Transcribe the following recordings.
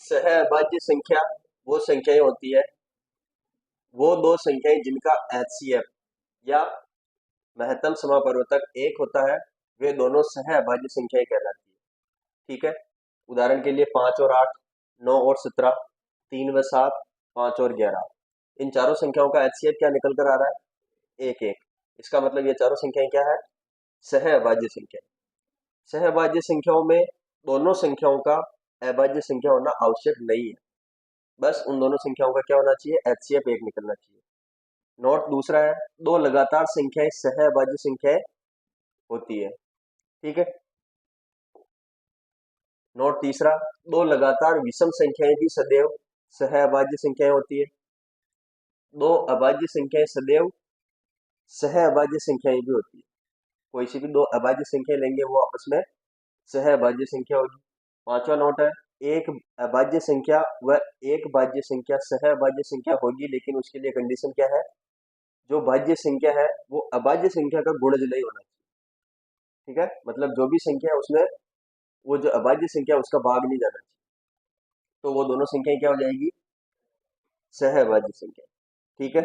सहअभाज्य संख्या वो संख्याएं होती है, वो दो संख्याएं जिनका एचसीएफ या महत्तम समापवर्तक एक होता है, वे दोनों सहअभाज्य संख्याएं कहलाती है। ठीक है, उदाहरण के लिए 5 और 8, 9 और 17, 3 व 7, 5 और 11, इन चारों संख्याओं का एचसीएफ क्या निकल कर आ रहा है? एक एक। इसका मतलब ये चारों संख्याएं क्या है? सहअभाज्य संख्या। सहअभाज्य संख्याओं में दोनों संख्याओं का अभाज्य संख्या होना आवश्यक नहीं है, बस उन दोनों संख्याओं का क्या होना चाहिए? एचसीएफ एक निकलना चाहिए। नोट दूसरा है, दो लगातार संख्याएं सहअभाज्य संख्याएं होती है। ठीक है। नोट तीसरा, दो लगातार विषम संख्याएं भी सदैव सहअभाज्य संख्याएं होती है। दो अभाज्य संख्याएं सदैव सहअभाज्य संख्याएं भी होती है। कोई सी भी दो अभाज्य संख्या लेंगे वो आपस में सहअभाज्य संख्या होगी। पांचवा नोट है, एक अभाज्य संख्या व एक भाज्य संख्या सहअभाज्य संख्या होगी, लेकिन उसके लिए कंडीशन क्या है? जो भाज्य संख्या है वो अभाज्य संख्या का गुणज नहीं होना चाहिए। ठीक है, मतलब जो भी संख्या है उसमें वो जो अभाज्य संख्या है उसका भाग नहीं जाना चाहिए, तो वो दोनों संख्याएं क्या हो जाएगी? सहअभाज्य संख्या। ठीक है।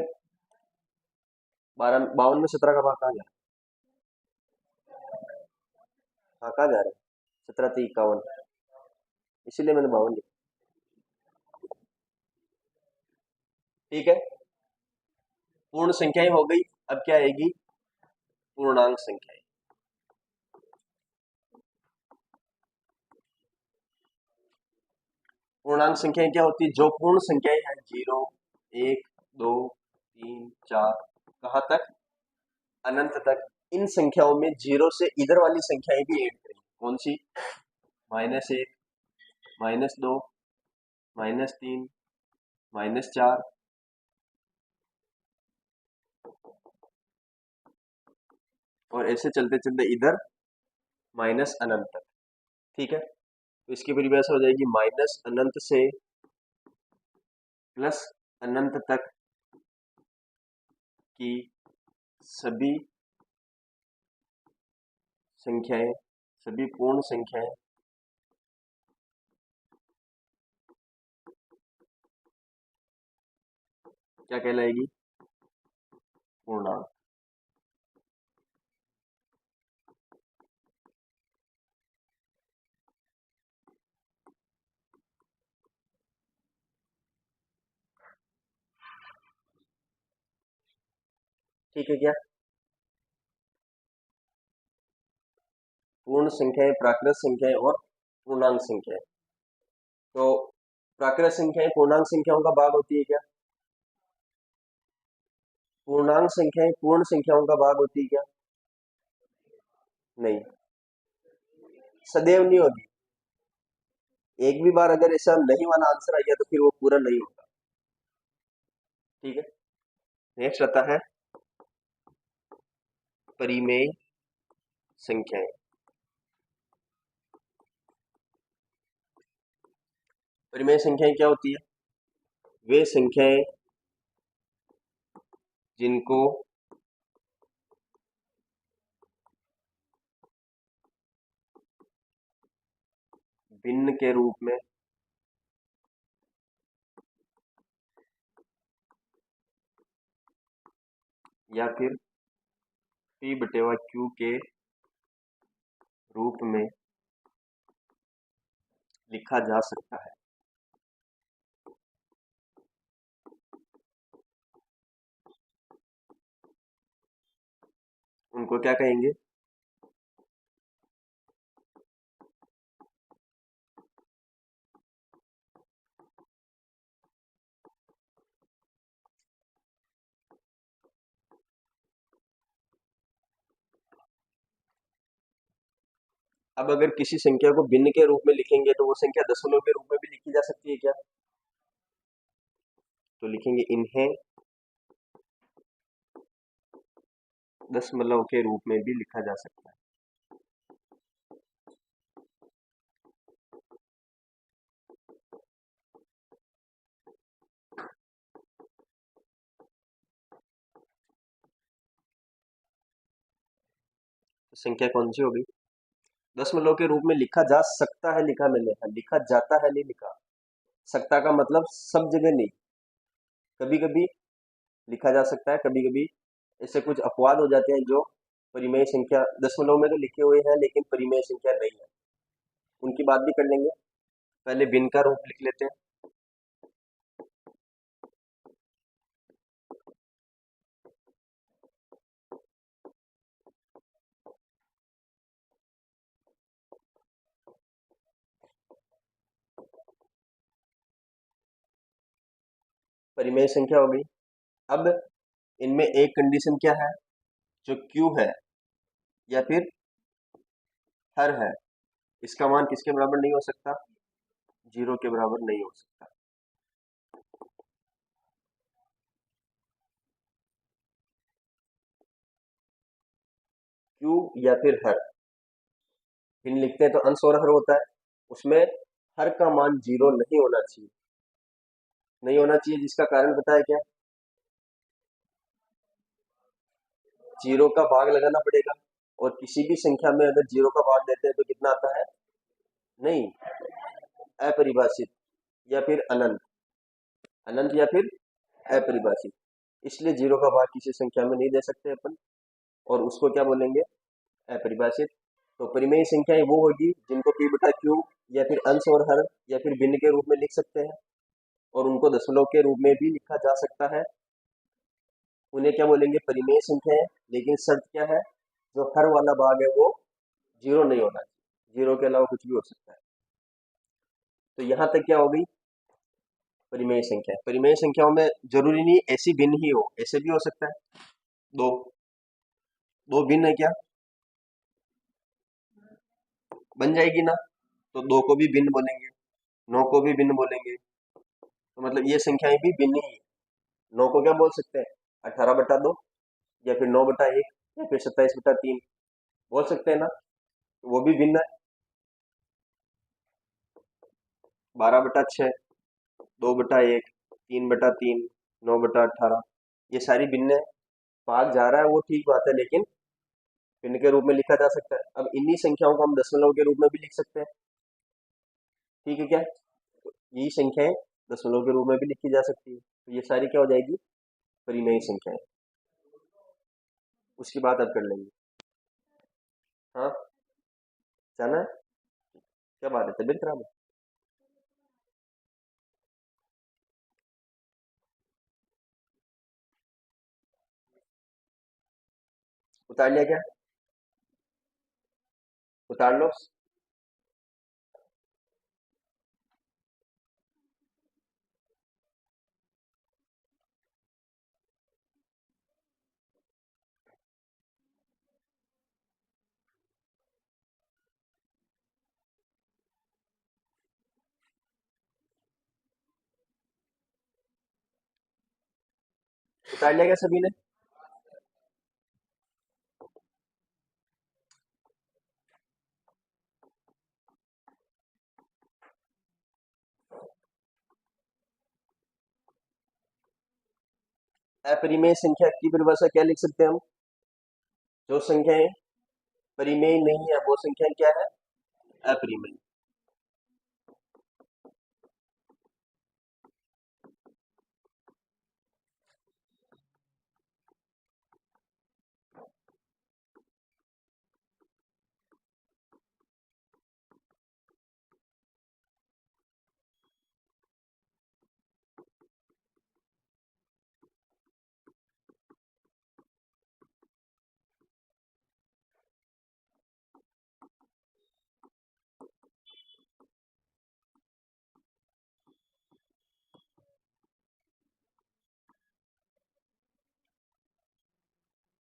52 में 17 का भाग कहाँ जा रहा है? हाँ, कहाँ जा रहा है? 17 3 51, इसीलिए मैंने 52 लिखा। ठीक है, पूर्ण संख्याएं हो गई, अब क्या आएगी? पूर्णांक संख्याएं। पूर्णांक संख्याएं क्या होती है? जो पूर्ण संख्याएं हैं, 0 1 2 3 4, कहाँ तक? अनंत तक। इन संख्याओं में जीरो से इधर वाली संख्याएं भी ऐड करेंगे। कौन सी? -1, -2, -3, -4, और ऐसे चलते चलते इधर माइनस अनंत तक। ठीक है, तो इसकी परिभाषा हो जाएगी माइनस अनंत से प्लस अनंत तक की सभी संख्याएं, सभी पूर्ण संख्याएं क्या कहलाएगी? पूर्णांक। ठीक है क्या? पूर्ण संख्याएं, प्राकृत संख्याएं और पूर्णांक संख्याएं। तो प्राकृत संख्याएं पूर्णांक संख्याओं का भाग होती है क्या? पूर्णांक संख्याएं पूर्ण संख्याओं का भाग होती है क्या? नहीं, सदैव नहीं होगी। एक भी बार अगर ऐसा नहीं वाला आंसर आ गया तो फिर वो पूरा नहीं होगा। ठीक है, नेक्स्ट आता है परिमेय संख्याएं। परिमेय संख्याएं क्या होती है? वे संख्याएं जिनको भिन्न के रूप में या फिर P/Q के रूप में लिखा जा सकता है। उनको क्या कहेंगे? अब अगर किसी संख्या को भिन्न के रूप में लिखेंगे तो वो संख्या दशमलव के रूप में भी लिखी जा सकती है क्या? तो लिखेंगे इन्हें दशमलव के रूप में भी लिखा जा सकता है। तो संख्या कौन सी हो गई? दशमलव के रूप में लिखा जा सकता है, लिखा मैंने, लिखा जाता है नहीं लिखा। सकता का मतलब सब जगह नहीं, कभी कभी लिखा जा सकता है, कभी कभी ऐसे कुछ अपवाद हो जाते हैं जो परिमेय संख्या दशमलव में तो लिखे हुए हैं लेकिन परिमेय संख्या नहीं है, उनकी बात भी कर लेंगे। पहले भिन्न का रूप लिख लेते हैं। परिमेय संख्या हो गई। अब इनमें एक कंडीशन क्या है, जो क्यू है या फिर हर है, इसका मान किसके बराबर नहीं हो सकता, जीरो के बराबर नहीं हो सकता। क्यू या फिर हर, भिन्न लिखते हैं तो अंश और हर होता है, उसमें हर का मान जीरो नहीं होना चाहिए। नहीं होना चाहिए जिसका कारण पता है क्या, जीरो का भाग लगाना पड़ेगा, और किसी भी संख्या में अगर जीरो का भाग देते हैं तो कितना आता है, नहीं, अपरिभाषित या फिर अनंत, अनंत या फिर अपरिभाषित। इसलिए जीरो का भाग किसी संख्या में नहीं दे सकते अपन, और उसको क्या बोलेंगे, अपरिभाषित। तो परिमेय संख्याएं वो होगी जिनको पी बटा क्यू या फिर अंश और हर या फिर भिन्न के रूप में लिख सकते हैं, और उनको दशमलव के रूप में भी लिखा जा सकता है, उन्हें क्या बोलेंगे, परिमेय संख्याएं। लेकिन शर्त क्या है, जो हर वाला भाग है वो जीरो नहीं होना चाहिए, जीरो के अलावा कुछ भी हो सकता है। तो यहाँ तक क्या हो गई, परिमेय संख्या। परिमेय संख्याओं में जरूरी नहीं ऐसी भिन्न ही हो, ऐसे भी हो सकता है। दो, दो भिन्न है क्या, बन जाएगी ना, तो दो को भी भिन्न बोलेंगे, नौ को भी भिन्न बोलेंगे, तो मतलब ये संख्याएं भी भिन्न ही है। नौ को क्या बोल सकते हैं, 18/2, या फिर 9/1, या फिर 27/3 बोल सकते हैं ना, तो वो भी भिन्न है। 12/6, 2/1, 3/3, 9/18, ये सारी भिन्न है। भाग जा रहा है वो ठीक बात है, लेकिन भिन्न के रूप में लिखा जा सकता है। अब इन्हीं संख्याओं को हम दशमलव के रूप में भी लिख सकते हैं, ठीक है क्या, तो यही संख्याएं दशमलव के रूप में भी लिखी जा सकती है, तो ये सारी क्या हो जाएगी, परिमेय संख्याएं। उसकी बात अब कर लेंगे। हाँ, जाना है, क्या बात है, तबीयत खराब है। उतार लिया क्या, उतार लो। उतार लिया क्या सभी ने। अपरिमेय संख्या की परिभाषा क्या लिख सकते हैं हम, जो संख्याएं परिमेय नहीं है वो संख्या क्या है, अपरिमेय।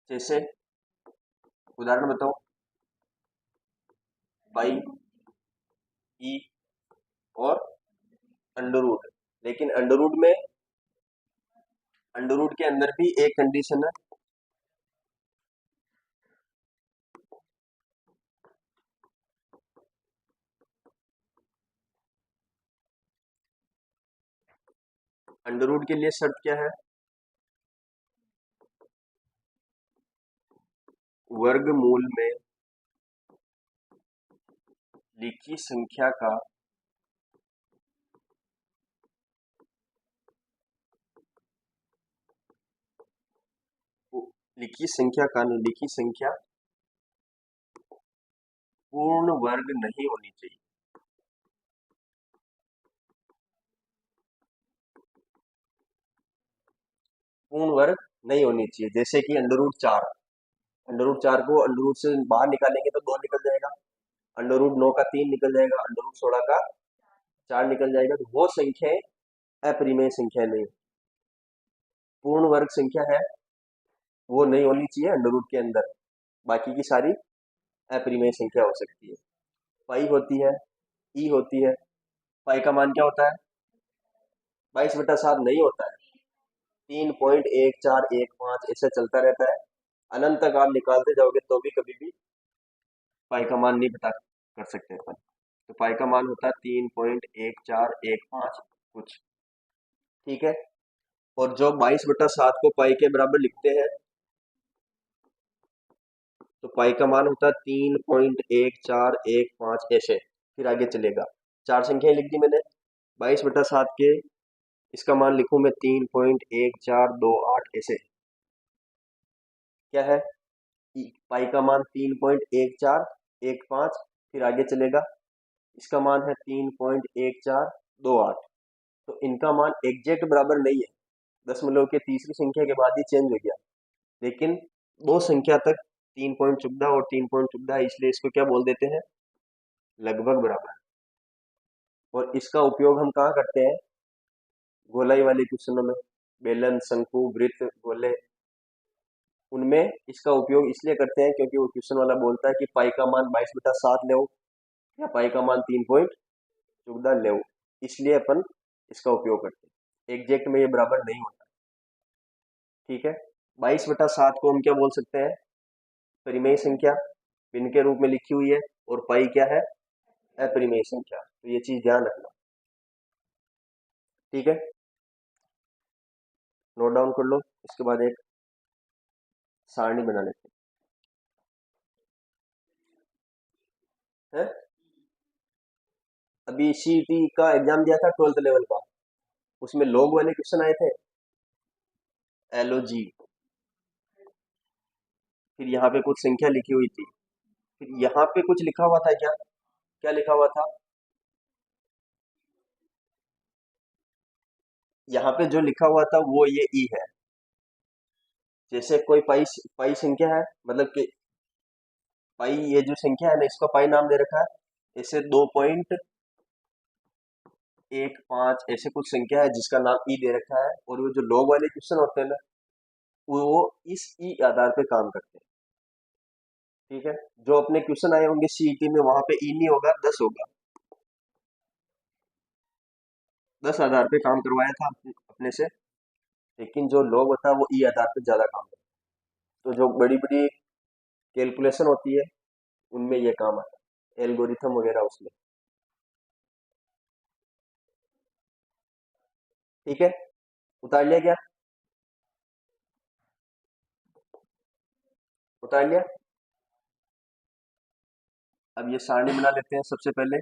जैसे उदाहरण बताओ, पाई, ई और अंडर रूट। लेकिन अंडर रूट के अंदर भी एक कंडीशन है, अंडर रूट के लिए शर्त क्या है, वर्गमूल में लिखी संख्या का लिखी संख्या कानून, लिखी संख्या पूर्ण वर्ग नहीं होनी चाहिए। पूर्ण वर्ग नहीं होनी चाहिए, जैसे कि √4। √4 को √ से बाहर निकालेंगे तो 2 निकल जाएगा, √9 का 3 निकल जाएगा, √16 का 4 निकल जाएगा। तो वो संख्याएं अपरिमेय संख्या नहीं, पूर्ण वर्ग संख्या है, वो नहीं होनी चाहिए √ के अंदर। बाकी की सारी अपरिमेय संख्या हो सकती है। पाई होती है, ई होती है। पाई का मान क्या होता है? 22/7 नहीं होता है, 3.1415 ऐसे चलता रहता है। अनंत तक आप निकालते जाओगे तो भी कभी भी पाई का मान नहीं पता कर सकते अपन। तो पाई का मान होता है 3.1415 कुछ, ठीक है। और जो 22/7 को पाई के बराबर लिखते हैं तो पाई का मान होता है 3.1415 ऐसे, फिर आगे चलेगा। चार संख्याएं लिख दी मैंने। 22/7 के इसका मान लिखूं मैं 3.1428 ऐसे, क्या है? पाई का मान 3.1415, फिर आगे चलेगा। इसका मान है 3.1428। तो इनका मान एग्जैक्ट बराबर नहीं है, दशमलव के तीसरी संख्या के बाद ही चेंज हो गया, लेकिन दो संख्या तक 3.14 और 3.14, इसलिए इसको क्या बोल देते हैं? लगभग बराबर। और इसका उपयोग हम कहाँ करते हैं? गोलाई वाले क्वेश्चनों में, बेलन, शंकु, वृत्त, गोले, उनमें इसका उपयोग इसलिए करते हैं क्योंकि वो क्वेश्चन वाला बोलता है कि पाई का मान 22/7 ले या पाई का मान 3.14 ले, इसलिए अपन इसका उपयोग करते हैं। एग्जैक्ट में ये बराबर नहीं होता, ठीक है। 22/7 को हम क्या बोल सकते हैं? परिमेय संख्या भिन्न के रूप में लिखी हुई है, और पाई क्या है? अपरिमेय संख्या। तो ये चीज ध्यान रखना, ठीक है। नोट डाउन कर लो। इसके बाद एक सारणी बना लेते हैं। अभी सीईटी का एग्जाम दिया था 12th लेवल का, उसमें लॉग वाले क्वेश्चन आए थे, LOG। फिर यहाँ पे कुछ संख्या लिखी हुई थी, फिर यहाँ पे कुछ लिखा हुआ था, क्या क्या लिखा हुआ था? यहाँ पे जो लिखा हुआ था वो ये ई है। जैसे कोई पाई पाई संख्या है, मतलब कि पाई, ये जो संख्या है ना, इसका पाई नाम दे रखा है। ऐसे 2.15 ऐसे कुछ संख्या है जिसका नाम ई दे रखा है, और वो जो लॉग वाले क्वेश्चन होते हैं ना, वो इस ई आधार पे काम करते हैं, ठीक है। जो अपने क्वेश्चन आए होंगे सीईटी में, वहां पे ई नहीं होगा, 10 होगा। 10 आधार पे काम करवाया था अपने से, लेकिन जो लॉग होता है वो ई आधार पे ज्यादा काम करता है। तो जो बड़ी बड़ी कैलकुलेशन होती है उनमें ये काम आता है, एल्गोरिथम वगैरह उसमें, ठीक है। उतार लिया क्या? उतार लिया। अब ये सारणी बना लेते हैं सबसे पहले।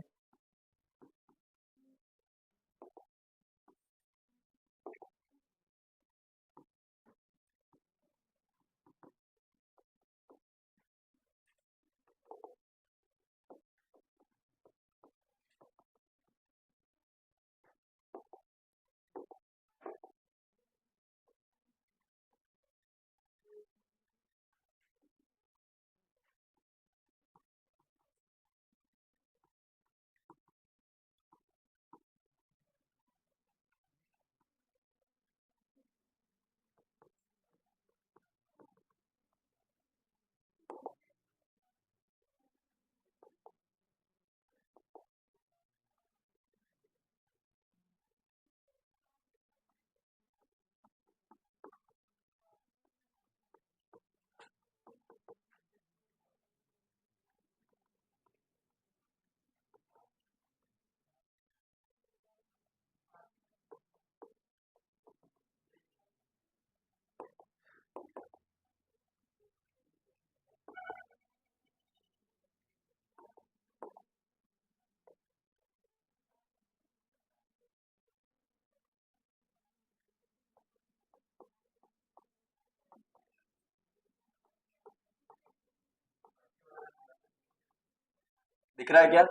दिख रहा है क्या?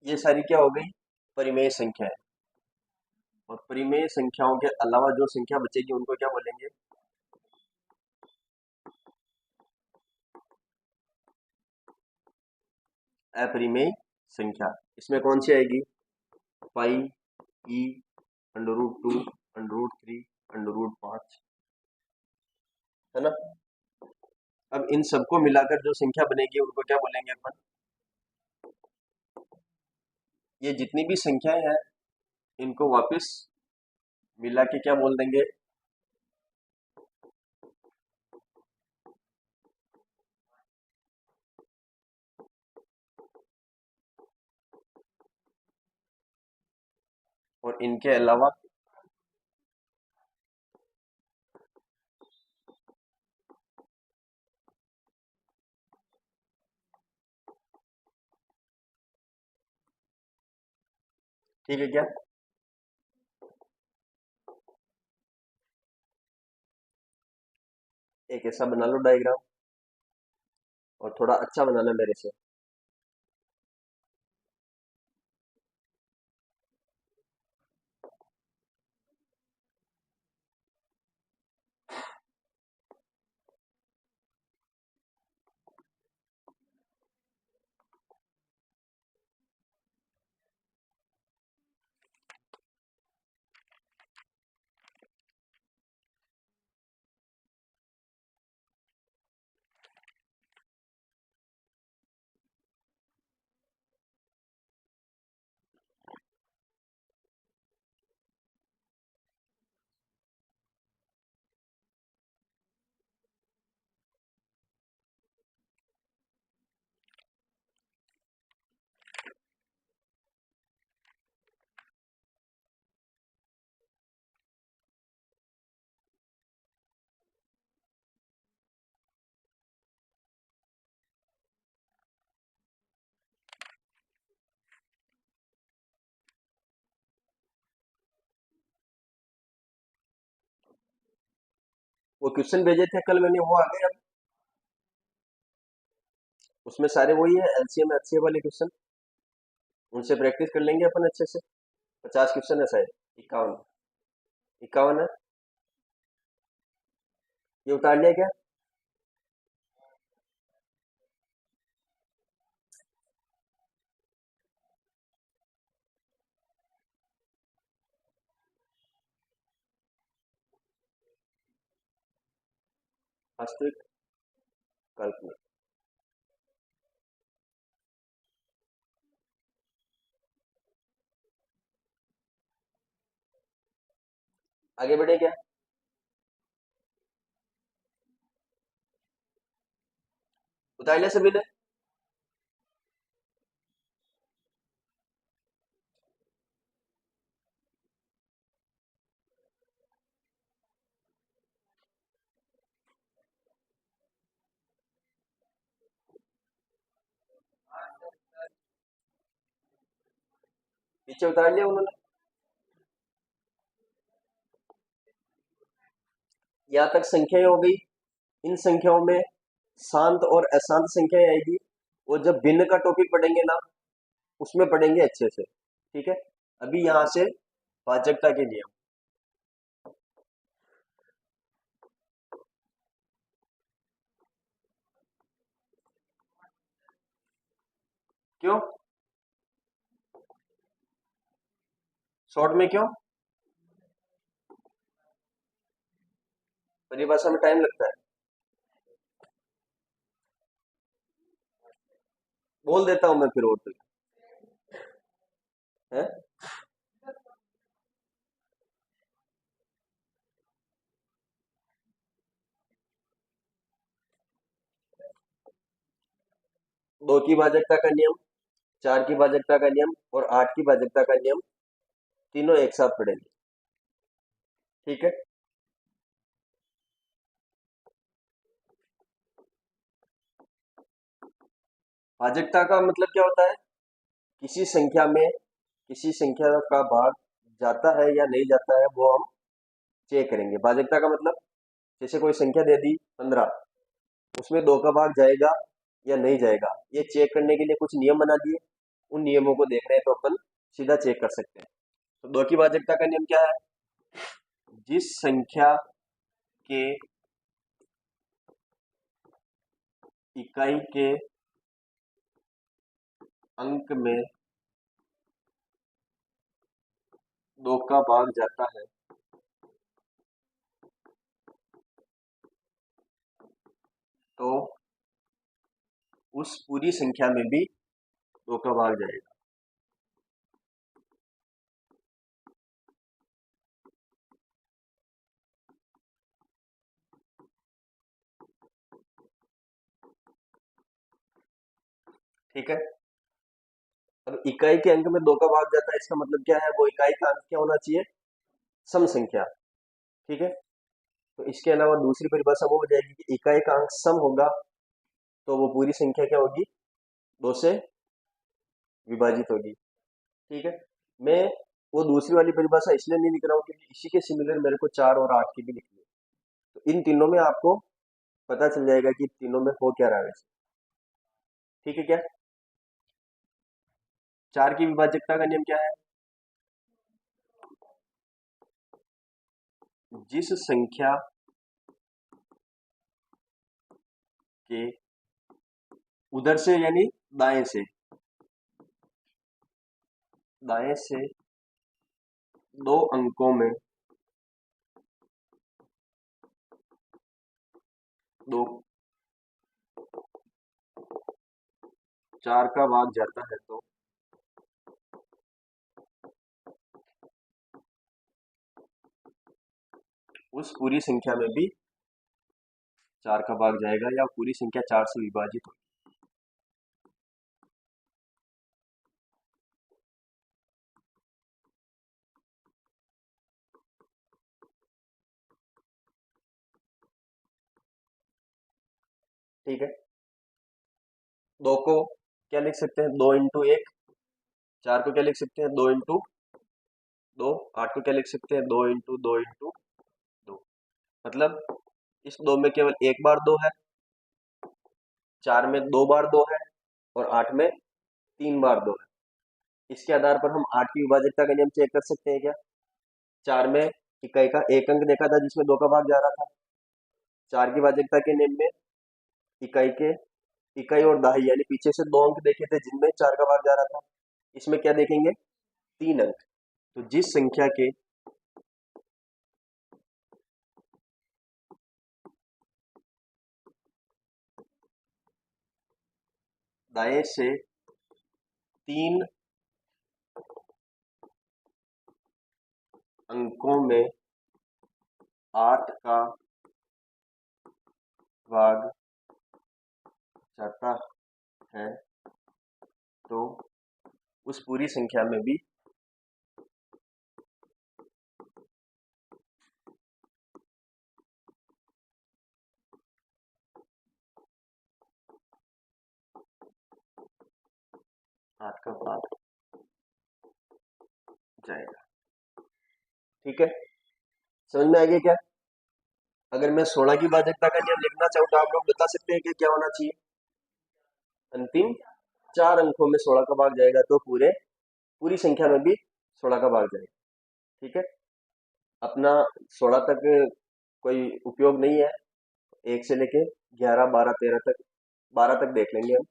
ये सारी क्या हो गई? परिमेय संख्या है। और परिमेय संख्याओं के अलावा जो संख्या बचेगी उनको क्या बोलेंगे? अपरिमेय संख्या। इसमें कौन सी आएगी? पाई, ई, √2, √3, √5, है ना? अब इन सबको मिलाकर जो संख्या बनेगी उनको क्या बोलेंगे अपन? ये जितनी भी संख्याएं हैं इनको वापस मिला के क्या बोल देंगे? और इनके अलावा ठीक है क्या? एक ऐसा बना लो डायग्राम, और थोड़ा अच्छा बनाना मेरे से। वो क्वेश्चन भेजे थे कल मैंने, वो आ गए अब? उसमें सारे वही है, एलसीएम एचसीएफ वाले क्वेश्चन। उनसे प्रैक्टिस कर लेंगे अपन अच्छे से। 50 क्वेश्चन है शायद, 51। 51 है। ये उतार लिया क्या? वास्तविक, काल्पनिक। आगे बढ़े क्या? उतार लिया सभी ने? पीछे उतार लिया उन्होंने? यहाँ तक संख्याएं हो गई। इन संख्याओं में शांत और अशांत संख्याएं आएगी। वो जब भिन्न का टॉपिक पढ़ेंगे ना, उसमें पढ़ेंगे अच्छे से। ठीक है। अभी यहाँ से भाजकता के नियम। क्यों? शॉर्ट में क्यों? परिभाषा में टाइम लगता है। बोल देता हूं मैं फिर, और तो है। दो की भाजकता का नियम। 4 की भाजकता का नियम और 8 की भाजकता का नियम तीनों एक साथ पढ़ेंगे। ठीक है। भाजकता का मतलब क्या होता है? किसी संख्या में किसी संख्या का भाग जाता है या नहीं जाता है, वो हम चेक करेंगे। भाजकता का मतलब, जैसे कोई संख्या दे दी 15, उसमें 2 का भाग जाएगा या नहीं जाएगा, ये चेक करने के लिए कुछ नियम बना दिए। उन नियमों को देख रहे हैं तो अपन सीधा चेक कर सकते हैं। तो 2 की भाजकता का नियम क्या है? जिस संख्या के इकाई के अंक में 2 का भाग जाता है, तो उस पूरी संख्या में भी 2 का भाग जाएगा। ठीक है। अब इकाई के अंक में 2 का भाग जाता है, इसका मतलब क्या है? वो इकाई का अंक क्या होना चाहिए? सम संख्या। ठीक है। तो इसके अलावा दूसरी परिभाषा वो हो जाएगी कि इकाई का अंक सम होगा तो वो पूरी संख्या क्या होगी? 2 से विभाजित होगी। ठीक है। मैं वो दूसरी वाली परिभाषा इसलिए नहीं लिख रहा हूँ क्योंकि इसी के सिमिलर मेरे को 4 और 8 की भी लिखनी है। तो इन तीनों में आपको पता चल जाएगा कि तीनों में हो क्या रहा है वैसे। ठीक है क्या? 4 की विभाजकता का नियम क्या है? जिस संख्या के उधर से यानी दाएं से दाएं से 2 अंकों में 2 4 का भाग जाता है, तो उस पूरी संख्या में भी 4 का भाग जाएगा या पूरी संख्या 4 से विभाजित होगी। ठीक है। 2 को क्या लिख सकते हैं? 2 इंटू 1। 4 को क्या लिख सकते हैं? 2 इंटू 2। 8 को क्या लिख सकते हैं? 2 इंटू 2 इंटू 2। मतलब इस 2 में केवल एक बार 2 है, 4 में 2 बार 2 है और 8 में 3 बार 2 है। इसके आधार पर हम 8 की विभाजकता का नियम चेक कर सकते हैं क्या? 4 में इकाई का एक अंक देखा था जिसमें 2 का भाग जा रहा था। 4 की भाजकता के नियम में इकाई के इकाई और दहाई यानी पीछे से 2 अंक देखे थे जिनमें 4 का भाग जा रहा था। इसमें क्या देखेंगे? 3 अंक। तो जिस संख्या के दाएं से 3 अंकों में 8 का भाग जाता है, तो उस पूरी संख्या में भी 8 का भाग जाएगा। ठीक है। समझ में आ गया क्या? अगर मैं 16 की भाजकता का नियम लिखना चाहूँ तो आप लोग बता सकते हैं कि क्या होना चाहिए? अंतिम 4 अंकों में 16 का भाग जाएगा तो पूरी संख्या में भी 16 का भाग जाएगा। ठीक है। अपना 16 तक कोई उपयोग नहीं है, 1 से लेके 11 12 13 तक, 12 तक देख लेंगे हम,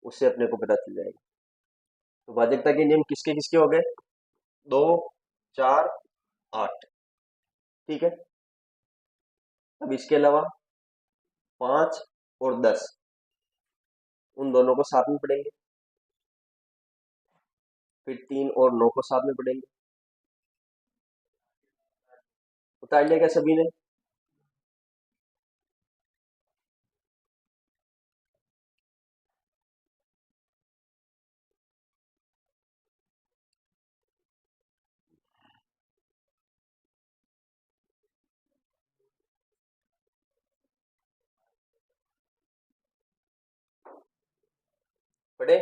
उससे अपने को पता चल जाएगा। तो भाजकता के नियम किसके किसके हो गए? 2, 4, 8। ठीक है। अब इसके अलावा 5 और 10, उन दोनों को साथ में पढ़ेंगे। फिर 3 और 9 को साथ में पढ़ेंगे। उतार लिया क्या सभी ने? पढ़े?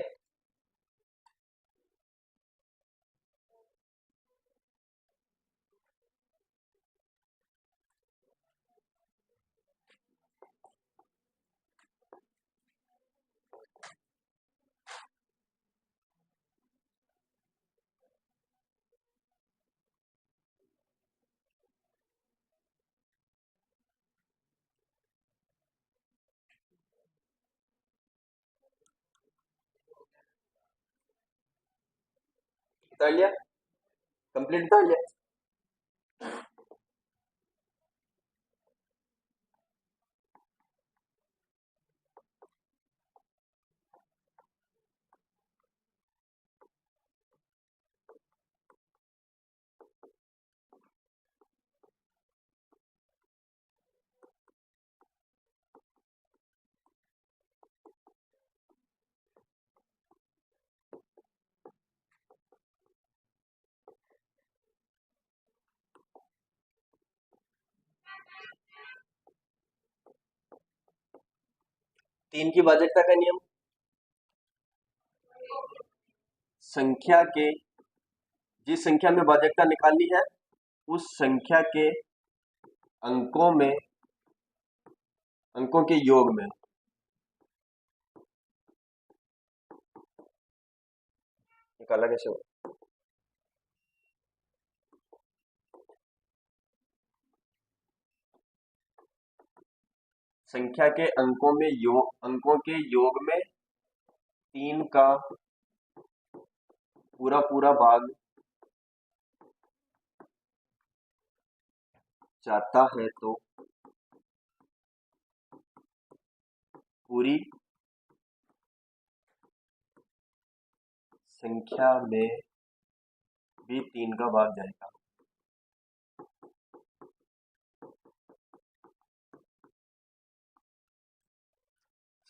बता लिया? कंप्लीट बता लिया? 3 की भाजकता का नियम। संख्या के जिस संख्या में भाजकता निकालनी है उस संख्या के अंकों के योग में निकाला कैसे हो? संख्या के अंकों के योग में 3 का पूरा पूरा भाग जाता है तो पूरी संख्या में भी 3 का भाग जाएगा।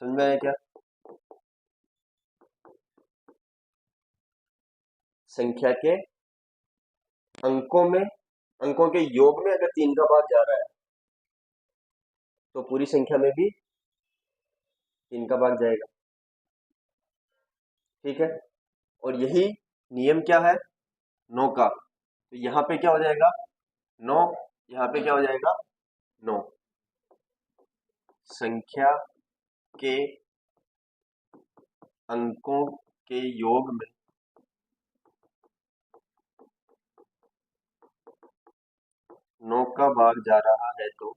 समझ में आया क्या? संख्या के अंकों के योग में अगर 3 का भाग जा रहा है तो पूरी संख्या में भी 3 का भाग जाएगा। ठीक है, और यही नियम क्या है? 9 का। तो यहाँ पे क्या हो जाएगा? 9। यहाँ पे क्या हो जाएगा? 9। संख्या के अंकों के योग में 9 का भाग जा रहा है तो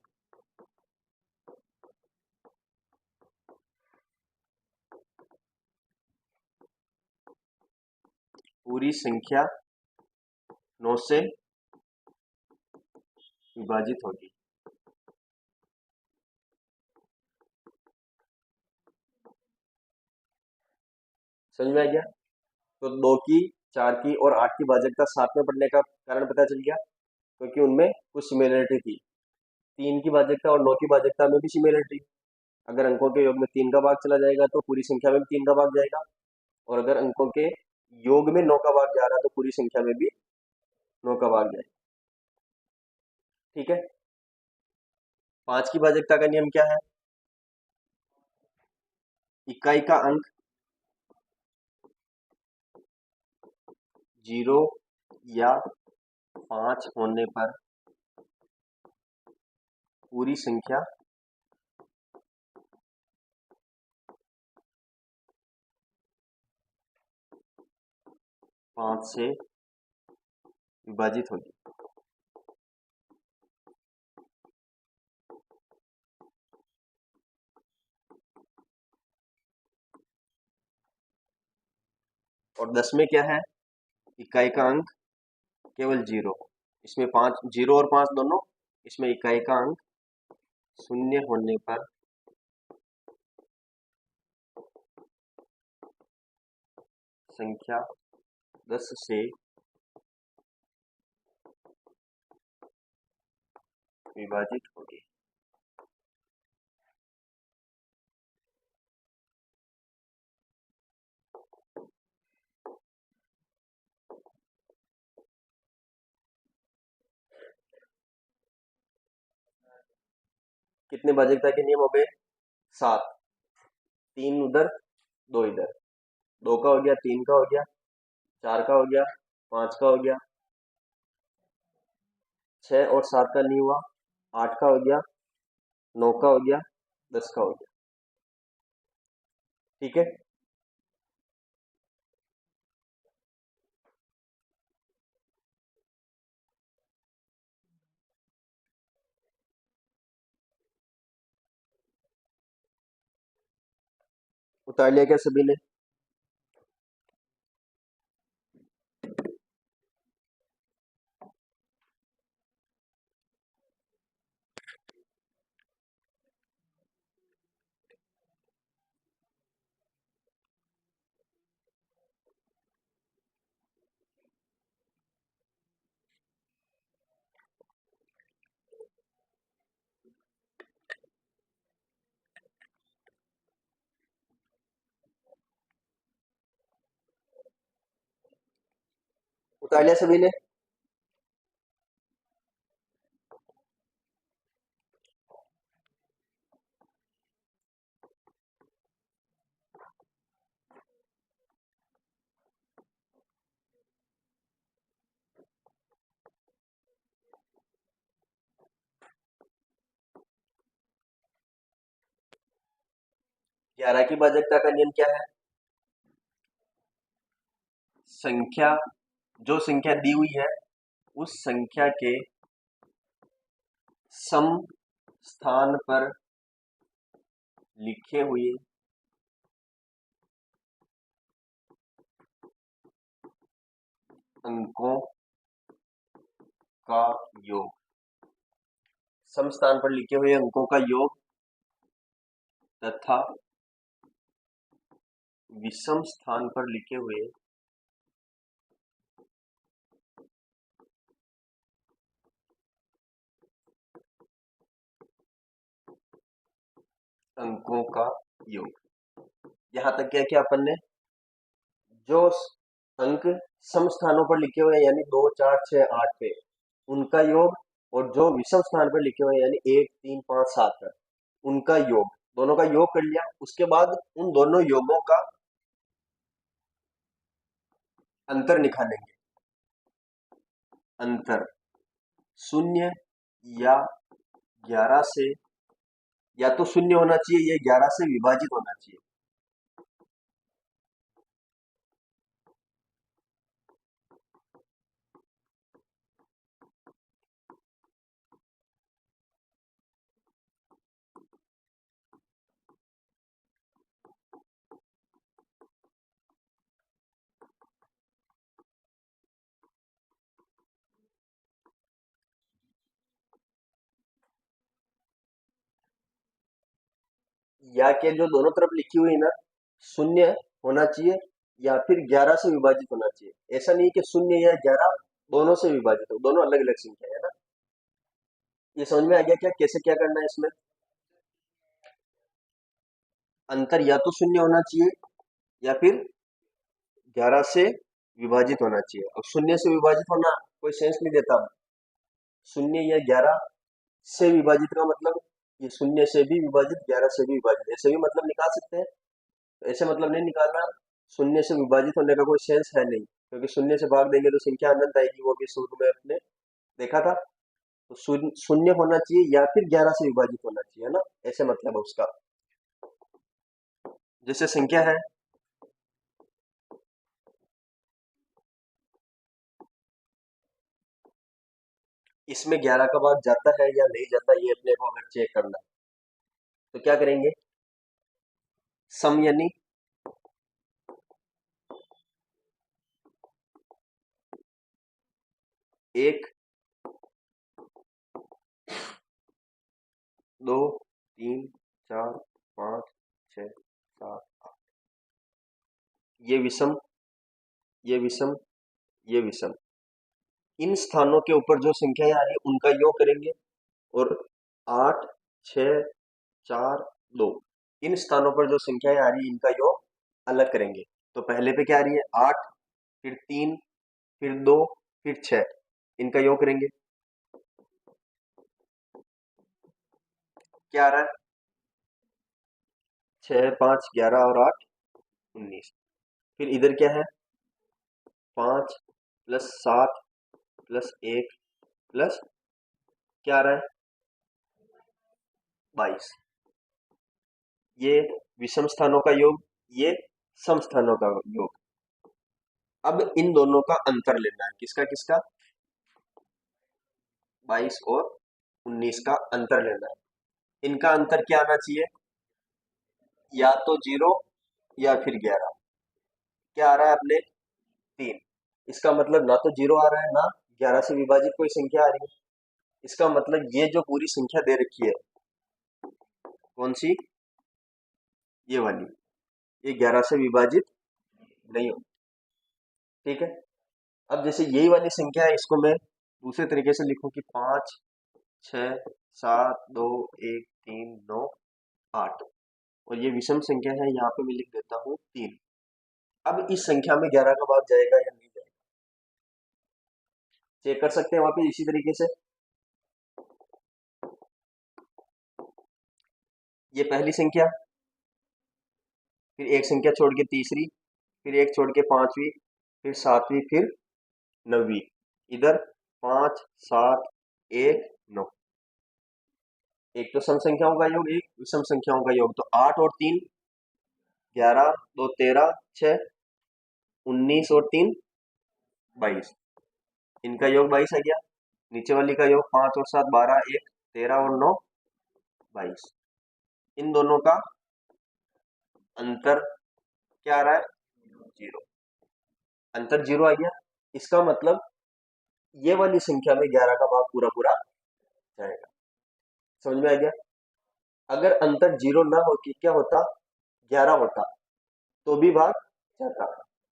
पूरी संख्या 9 से विभाजित होगी। समझ में आ गया? तो 2 की, 4 की और 8 की भाजकता साथ में पढ़ने का कारण पता चल गया, क्योंकि उनमें कुछ सिमिलरिटी थी। 3 की भाजकता और 9 की भाजकता में भी सिमिलरिटी। अगर अंकों के योग में 3 का भाग चला जाएगा तो पूरी संख्या में भी 3 का भाग जाएगा, और अगर अंकों के योग में 9 का भाग जा रहा है तो पूरी संख्या में भी 9 का भाग जाएगा। ठीक है। 5 की भाजकता का नियम क्या है? इकाई का अंक 0 या 5 होने पर पूरी संख्या पाँच से विभाजित होगी। और 10 में क्या है? इकाई का अंक केवल 0। इसमें 5, 0 और 5 दोनों। इसमें इकाई का अंक 0 होने पर संख्या 10 से विभाजित होगी। कितने भाजकता के नियम हो गए? 7। 3 उधर, 2 इधर। 2 का हो गया, 3 का हो गया, 4 का हो गया, 5 का हो गया, 6 और 7 का नहीं हुआ, 8 का हो गया, 9 का हो गया, 10 का हो गया। ठीक है। उतार लिया क्या सभी ने? उतार लिया सभी ने? ग्यारह की भाजकता का नियम क्या है? संख्या, जो संख्या दी हुई है उस संख्या के सम स्थान पर लिखे हुए अंकों का योग, सम स्थान पर लिखे हुए अंकों का योग तथा विषम स्थान पर लिखे हुए अंकों का योग। यहां तक क्या किया अपन ने? जो अंक सम स्थानों पर लिखे हुए हैं यानी 2, 4, 6, 8 पे, उनका योग, और जो विषम स्थान पर लिखे हुए हैं यानी 1, 3, 5, 7 पर, उनका योग, दोनों का योग कर लिया। उसके बाद उन दोनों योगों का अंतर निकालेंगे। अंतर शून्य या 11 से, या तो शून्य होना चाहिए या 11 से विभाजित होना चाहिए। या के जो दोनों तरफ लिखी हुई ना, शून्य होना चाहिए या फिर 11 से विभाजित होना चाहिए। ऐसा नहीं कि शून्य या 11 दोनों से विभाजित हो, दोनों अलग अलग संख्या है ना। ये समझ में आ गया क्या, कैसे क्या करना है इसमें? अंतर या तो शून्य होना चाहिए या फिर 11 से विभाजित होना चाहिए। और शून्य से विभाजित होना कोई सेंस नहीं देता। शून्य या 11 से विभाजित का मतलब ये शून्य से भी विभाजित, 11 से भी विभाजित, ऐसे भी मतलब निकाल सकते हैं। तो ऐसे मतलब नहीं निकालना। शून्य से विभाजित होने का कोई सेंस है नहीं, क्योंकि शून्य से भाग देंगे तो संख्या अनंत आएगी, वो भी शुरू में अपने देखा था। तो शून्य होना चाहिए या फिर 11 से विभाजित होना चाहिए, है ना, ऐसे मतलब है उसका। जैसे संख्या है, इसमें 11 का भाग जाता है या नहीं जाता, ये अपने को अगर चेक करना है तो क्या करेंगे? सम यानी एक, दो, तीन, चार, पाँच, छः, सात, ये विषम, ये विषम, ये विषम। इन स्थानों के ऊपर जो संख्याएं आ रही है उनका योग करेंगे। और 8, 6, 4, 2, इन स्थानों पर जो संख्याएं आ रही है इनका योग अलग करेंगे। तो पहले पे क्या आ रही है? 8, फिर 3, फिर 2, फिर 6, इनका योग करेंगे। क्या आ रहा है? 6, 5, 11 और 8, 19। फिर इधर क्या है, 5 + 7 + 1 प्लस क्या आ रहा है, 22। ये विषम स्थानों का योग, ये सम स्थानों का योग। अब इन दोनों का अंतर लेना है, किसका किसका, 22 और 19 का अंतर लेना है। इनका अंतर क्या आना चाहिए, या तो 0 या फिर 11। क्या आ रहा है अपने, 3। इसका मतलब ना तो 0 आ रहा है, ना 11 से विभाजित कोई संख्या आ रही है। इसका मतलब ये जो पूरी संख्या दे रखी है, कौन सी, ये वाली, ये 11 से विभाजित नहीं हो। ठीक है। अब जैसे यही वाली संख्या है, इसको मैं दूसरे तरीके से लिखूं कि 5 6 7 2 1 3 9 8, और ये विषम संख्या है, यहाँ पे मैं लिख देता हूँ 3। अब इस संख्या में 11 का भाग जाएगा या नहीं जाएगा, चेक कर सकते हैं वहां पे इसी तरीके से। ये पहली संख्या, फिर एक संख्या छोड़ के तीसरी, फिर एक छोड़ के पांचवी, फिर सातवीं, फिर नवीं। इधर 5 7 1 9, एक तो सम संख्याओं का योग, एक विषम संख्याओं का योग। तो 8 और 3 11, 2 13, 6 19 और 3 22, इनका योग 22 आ गया। नीचे वाली का योग 5 और 7 12, 1 13 और 9 22। इन दोनों का अंतर क्या आ रहा है, 0। अंतर 0 आ गया। इसका मतलब ये वाली संख्या में 11 का भाग पूरा पूरा जाएगा। समझ में आ गया। अगर अंतर 0 ना हो कि क्या होता, 11 होता, तो भी भाग जाता।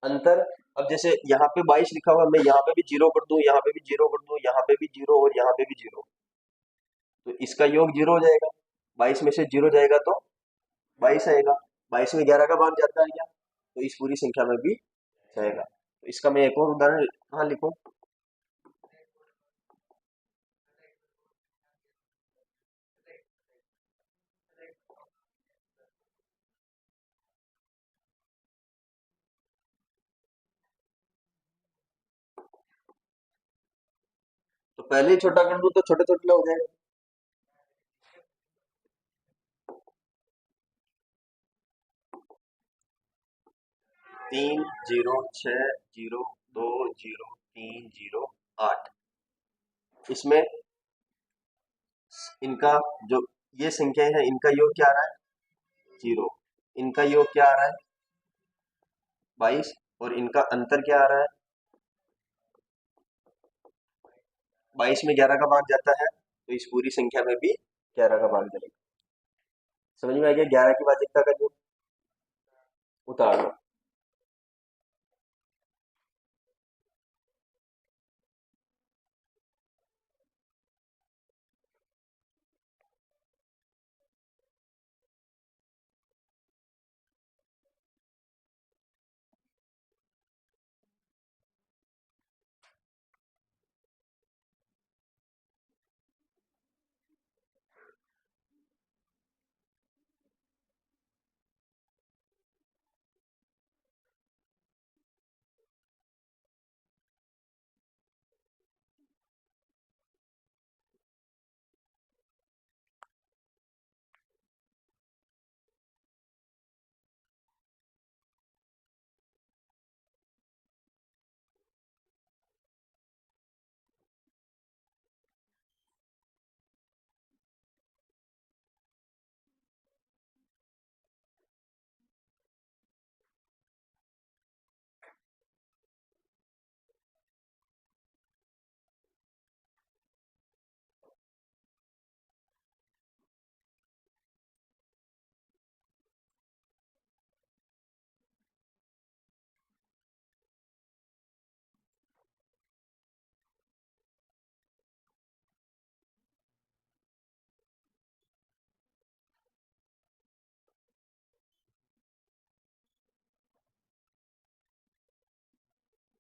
अंतर, अब जैसे यहाँ पे 22 लिखा हुआ, मैं यहाँ पे भी 0 कर दूं, यहाँ पे भी 0 कर दूं, यहाँ पे भी 0 और यहाँ पे भी 0, तो इसका योग 0 हो जाएगा। 22 में से 0 जाएगा तो 22 आएगा। 22 में 11 का भाग जाता है क्या, तो इस पूरी संख्या में भी जाएगा। तो इसका मैं एक और उदाहरण कहाँ लिखूं, तो पहले ही छोटा कर दूं तो छोटे छोटे हो जाएगा। 3 0 6 0 2 0 3 0 8, इसमें इनका जो ये संख्या है, इनका योग क्या आ रहा है, 0। इनका योग क्या आ रहा है, 22, और इनका अंतर क्या आ रहा है, 22 में 11 का भाग जाता है, तो इस पूरी संख्या में भी 11 का भाग जाएगा। समझ में आ गया, 11 की भाज्यता का योग उतार लो।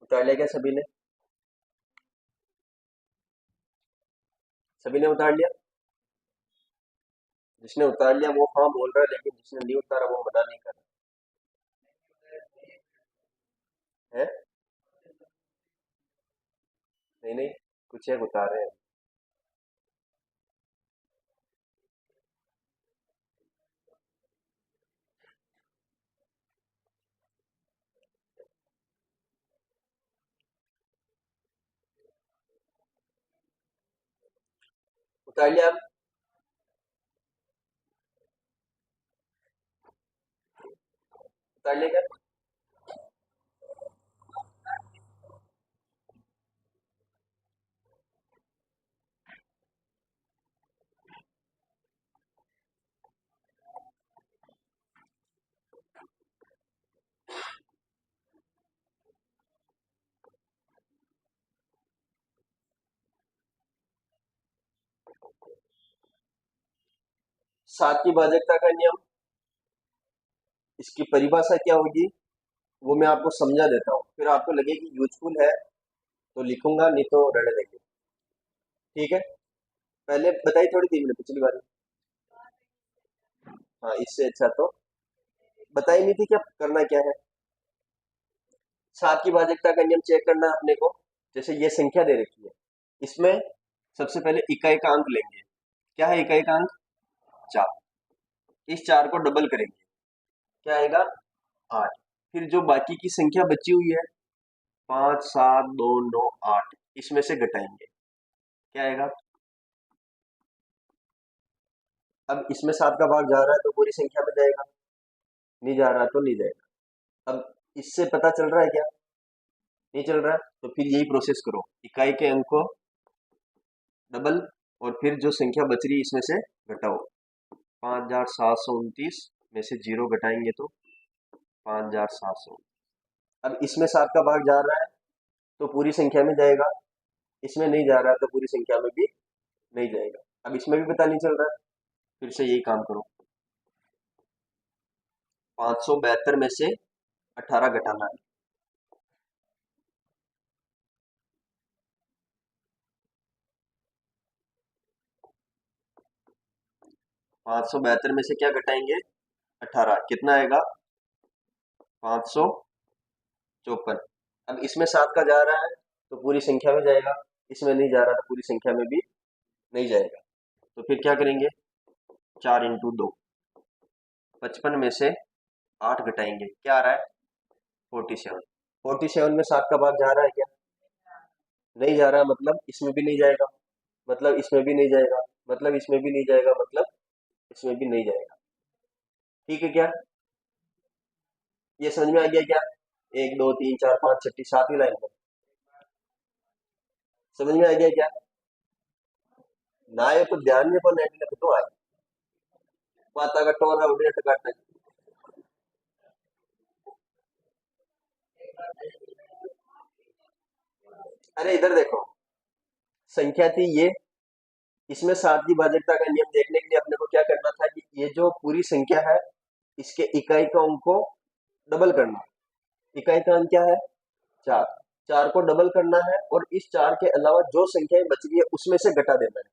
उतार लिया क्या सभी ने, सभी ने उतार लिया। जिसने उतार लिया वो हाँ बोल रहा है, लेकिन जिसने नहीं उतारा वो मना नहीं कर रहा। है? नहीं नहीं, कुछ एक बता रहे हैं। उतार लिया आप? उतार लिया क्या? 7 की भाजकता का नियम, इसकी परिभाषा क्या होगी वो मैं आपको समझा देता हूँ, फिर आपको लगे कि यूजफुल है तो लिखूंगा, नहीं तो रहने देंगे। ठीक है, पहले बताई थोड़ी थी मैंने पिछली बार। हाँ, इससे अच्छा तो बताई नहीं थी, क्या करना क्या है। 7 की भाजकता का नियम चेक करना है अपने को। जैसे ये संख्या दे रखी है, इसमें सबसे पहले इकाई का अंक लेंगे। क्या है इकाई का अंक? 4। इस 4 को डबल करेंगे, क्या आएगा? 8। फिर जो बाकी की संख्या बची हुई है, 5 7 2 9 8, इसमें से घटाएंगे, क्या आएगा? अब इसमें 7 का भाग जा रहा है तो पूरी संख्या में जाएगा, नहीं जा रहा तो नहीं जाएगा। अब इससे पता चल रहा है क्या? नहीं चल रहा है, तो फिर यही प्रोसेस करो, इकाई के अंक को डबल, और फिर जो संख्या बच रही है इसमें से घटाओ। 5729 में से जीरो घटाएंगे तो 5700। अब इसमें 7 का भाग जा रहा है तो पूरी संख्या में जाएगा, इसमें नहीं जा रहा है तो पूरी संख्या में भी नहीं जाएगा। अब इसमें भी पता नहीं चल रहा है, फिर से यही काम करो। 572 में से 18 घटाना है। 572 में से क्या घटाएंगे? 18, कितना आएगा? 554। अब इसमें 7 का जा रहा है तो पूरी संख्या में जाएगा, इसमें नहीं जा रहा तो पूरी संख्या में भी नहीं जाएगा। तो फिर क्या करेंगे? 4 × 2, 55 में से 8 घटाएंगे, क्या आ रहा है? 47। 47 में 7 का भाग जा रहा है क्या? नहीं जा रहा, मतलब इसमें भी नहीं जाएगा, मतलब इसमें भी नहीं जाएगा, मतलब इसमें भी नहीं जाएगा, मतलब इसमें भी नहीं जाएगा। ठीक है क्या? ये समझ में आ गया क्या? 1 2 3 4 5 6 7वीं लाइन में समझ में आ गया क्या? ना ये तो ध्यान में पर नेट लिख दो आज, माता का टोरा उड़े टकाटक। अरे इधर देखो, संख्या थी ये, इसमें 7 की भाजकता का नियम देखने के लिए अपने को क्या करना था कि ये जो पूरी संख्या है इसके इकाई का अंक को डबल करना। इकाई का अंक क्या है? 4। 4 को डबल करना है और इस 4 के अलावा जो संख्याएं बच गई है उसमें से घटा देना है।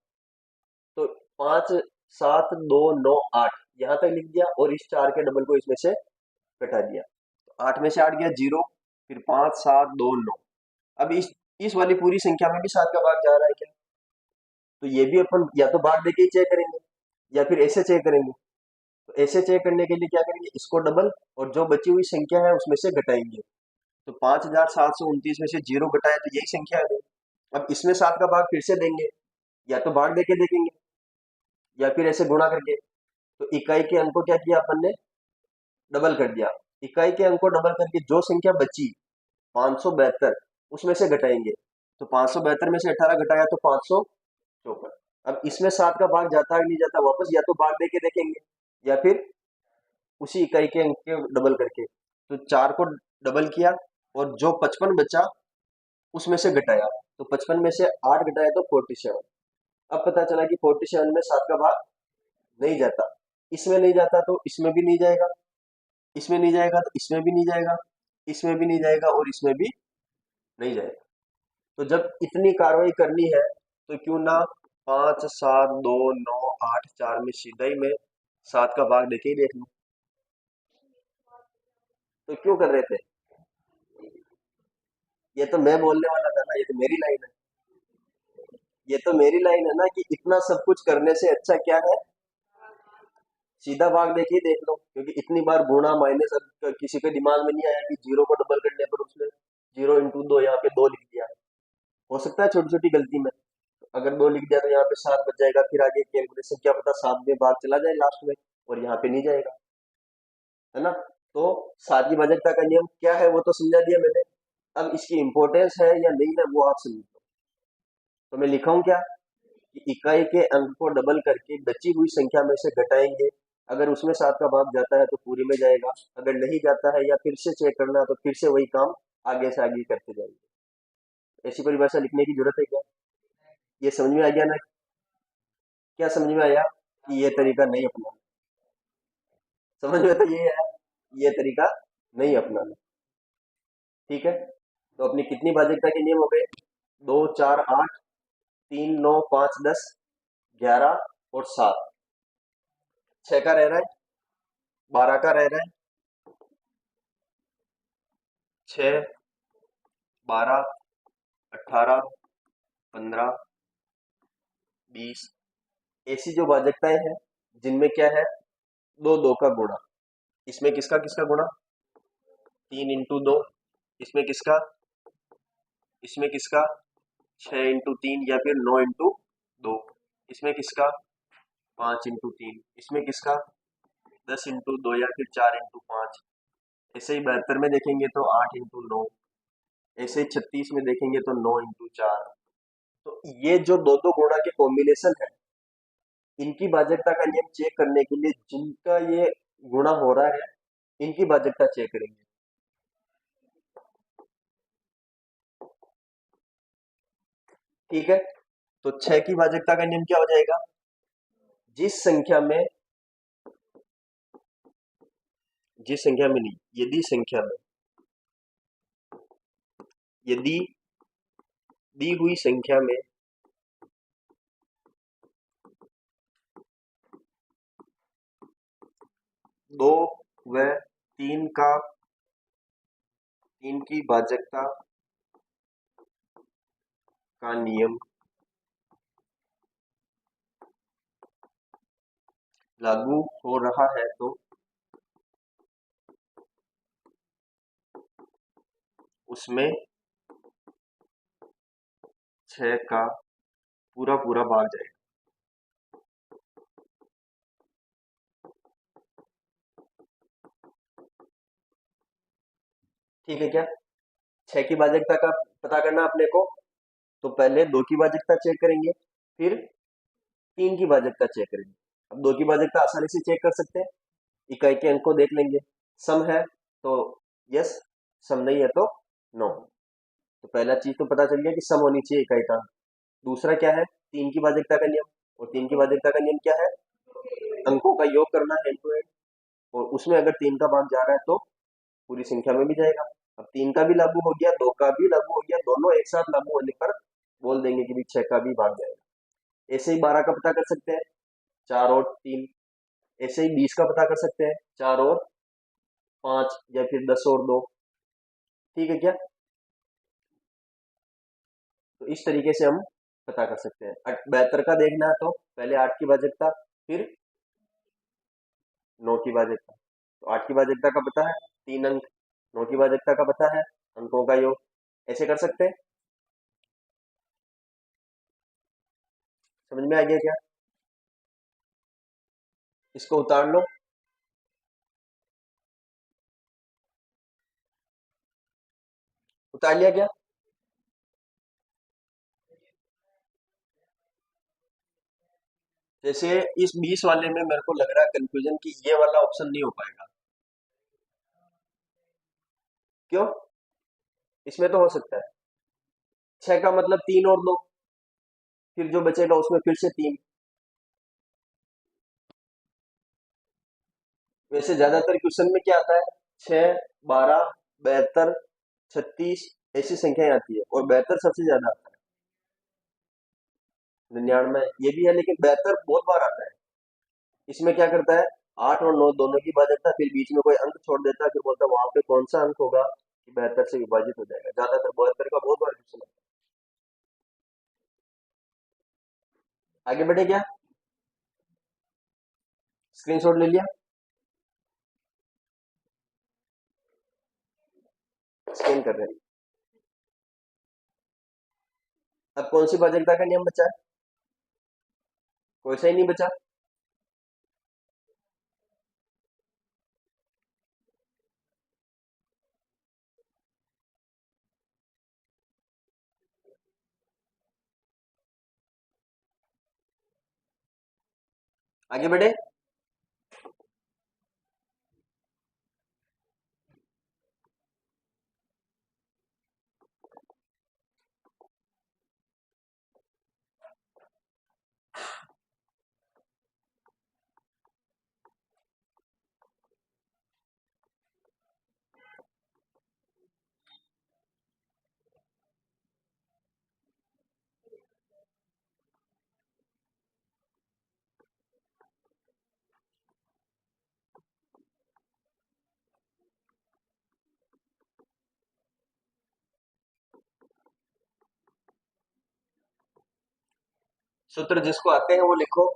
तो 5 7 2 9 8 यहाँ तक लिख दिया और इस 4 के डबल को इसमें से घटा दिया, तो 8 में से 8 गया 0, फिर 5 7 2 9। अब इस वाली पूरी संख्या में भी 7 का भाग जा रहा है क्या? तो ये भी अपन या तो भाग देके ही चेक करेंगे या फिर ऐसे चेक करेंगे। तो ऐसे चेक करने के लिए क्या करेंगे, इसको डबल और जो बची हुई संख्या है उसमें से घटाएंगे। तो 5729 में से जीरो घटाए तो यही संख्या है। अब इसमें 7 का भाग फिर से देंगे, या तो भाग देके देखेंगे या फिर ऐसे गुणा करके। तो इकाई के अंक को क्या किया अपन ने? डबल कर दिया। इकाई के अंक को डबल करके जो संख्या बची 572, उसमें से घटाएंगे। तो 572 में से 18 घटाया तो 554। अब इसमें 7 का भाग जाता है नहीं जाता, वापस या तो भाग देके देखेंगे या फिर उसी इकाई के अंक के डबल करके। तो 4 को डबल किया और जो 55 बचा उसमें से घटाया, तो 55 में से 8 घटाया तो 47। अब पता चला कि 47 में 7 का भाग नहीं जाता, इसमें नहीं जाता तो इसमें भी नहीं जाएगा, इसमें नहीं जाएगा तो इसमें भी नहीं जाएगा, इसमें भी नहीं जाएगा और इसमें भी नहीं जाएगा। तो जब इतनी कार्रवाई करनी है तो क्यों ना 5 7 2 9 8 4 में सीधा ही में 7 का भाग देके ही देख लूं। तो क्यों कर रहे थे? ये तो मैं बोलने वाला था ना, ये तो मेरी लाइन है। ये तो मेरी लाइन है ना कि इतना सब कुछ करने से अच्छा क्या है, सीधा भाग देखिए देख लो, क्योंकि इतनी बार गुणा माइनस अब किसी के दिमाग में नहीं आया कि जीरो को डबल करने पर उसने 0 × 2 यहाँ पे 2 लिख दिया। हो सकता है छोटी छोटी गलती में, अगर 2 लिख दिया तो यहाँ पे 7 बच जाएगा, फिर आगे कैलकुलेशन क्या पता 7 में भाग चला जाए लास्ट में और यहाँ पे नहीं जाएगा, है ना। तो सादगी भाजकता का नियम क्या है वो तो समझा दिया मैंने। अब इसकी इंपॉर्टेंस है या नहीं है वो आप समझ लो। तो मैं लिखा हूं क्या कि इकाई के अंक को डबल करके बची हुई संख्या में से घटाएंगे। अगर उसमें 7 का भाग जाता है तो पूरी में जाएगा, अगर नहीं जाता है या फिर से चेक करना है तो फिर से वही काम आगे से आगे करते जाएंगे। ऐसी परिभाषा लिखने की जरूरत है क्या? ये समझ में आ गया ना? क्या समझ में आया कि ये तरीका नहीं अपनाना? समझ में तो ये है, ये तरीका नहीं अपनाना। ठीक है, तो अपनी कितनी भाजकता के नियम हो गए? 2, 4, 8, 3, 9, 5, 10, 11 और 7। 6 का रह रहा है, 12 का रह रहा है। 6, 12, 18, 15, 20 ऐसी जो भाजकताएं हैं जिनमें क्या है, दो दो का गुणा। इसमें किसका किसका गुणा? 3 × 2। इसमें किसका? इसमें किसका? 6 × 3 या फिर 9 × 2। इसमें किसका? 5 × 3। इसमें किसका? 10 × 2 या फिर 4 × 5। ऐसे ही 72 में देखेंगे तो 8 × 9। ऐसे ही 36 में देखेंगे तो 9 × 4। तो ये जो दो दो गुणा के कॉम्बिनेशन है, इनकी भाजकता का नियम चेक करने के लिए जिनका ये गुणा हो रहा है इनकी भाजकता चेक करेंगे। ठीक है, तो 6 की भाजकता का नियम क्या हो जाएगा? जिस संख्या में नहीं, यदि संख्या में, यदि दी हुई संख्या में दो व तीन की भाजकता का नियम लागू हो रहा है तो उसमें 6 का पूरा पूरा भाग जाएगा। ठीक है क्या? 6 की भाजकता का पता करना अपने को, तो पहले 2 की भाजकता चेक करेंगे, फिर 3 की भाजकता चेक करेंगे। अब 2 की भाजकता आसानी से चेक कर सकते हैं, इकाई के अंक को देख लेंगे, सम है तो यस, सम नहीं है तो नो। तो पहला चीज तो पता चल गया कि सम होनी चाहिए इकाई का। दूसरा क्या है? 3 की भाजकता का नियम, और 3 की भाजकता का नियम क्या है? अंकों का योग करना है टू एंड, और उसमें अगर 3 का भाग जा रहा है तो पूरी संख्या में भी जाएगा। अब 3 का भी लागू हो गया, 2 का भी लागू हो गया, दोनों एक साथ लागू होने पर बोल देंगे कि भी 6 का भी भाग जाएगा। ऐसे ही 12 का पता कर सकते हैं, 4 और 3। ऐसे ही 20 का पता कर सकते हैं, 4 और 5 या फिर 10 और 2। ठीक है क्या? तो इस तरीके से हम पता कर सकते हैं। 72 का देखना है तो पहले 8 की भाजकता, फिर 9 की भाजकता। तो 8 की भाजकता का पता है 3 अंक, 9 की भाजकता का पता है अंकों का योग। ऐसे कर सकते हैं। समझ में आ गया क्या? इसको उतार लो। उतार लिया क्या? जैसे इस 20 वाले में मेरे को लग रहा है कंफ्यूजन कि ये वाला ऑप्शन नहीं हो पाएगा। क्यों? इसमें तो हो सकता है। 6 का मतलब 3 और 2, फिर जो बचेगा उसमें फिर से 3। वैसे ज्यादातर क्वेश्चन में क्या आता है? 6, 12, 72, 36 ऐसी संख्याएं आती है, और 72 सबसे ज्यादा आता है। 99 ये भी है, लेकिन 72 बहुत बार आता है। इसमें क्या करता है? 8 और 9 दोनों की भाजकता, फिर बीच में कोई अंक छोड़ देता है, फिर बोलता है वहां पे कौन सा अंक होगा, कि 72 से विभाजित हो जाएगा। ज्यादातर 72 का बहुत बार क्वेश्चन आता है। आगे बढ़े क्या? स्क्रीनशॉट ले लिया? स्कैन कर रहे हैं। अब कौन सी भाजकता का नियम बचा है? कोई सा ही नहीं बचा। आगे बढ़े। सूत्र जिसको आते हैं वो लिखो।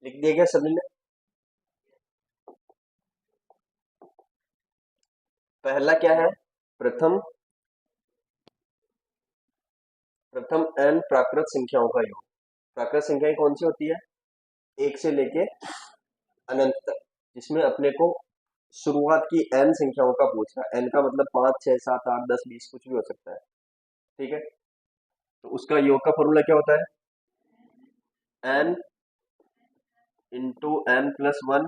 लिख दिया क्या सभी ने? पहला क्या है? प्रथम प्रथम n प्राकृत संख्याओं का योग। प्राकृत संख्याएं कौन सी होती है? एक से लेके अनंत तक, जिसमें अपने को शुरुआत की n संख्याओं का पूछना है। n का मतलब 5 6 7 8 10 20 कुछ भी हो सकता है। ठीक है, तो उसका योग का फॉर्मूला क्या होता है? n इंटू n प्लस 1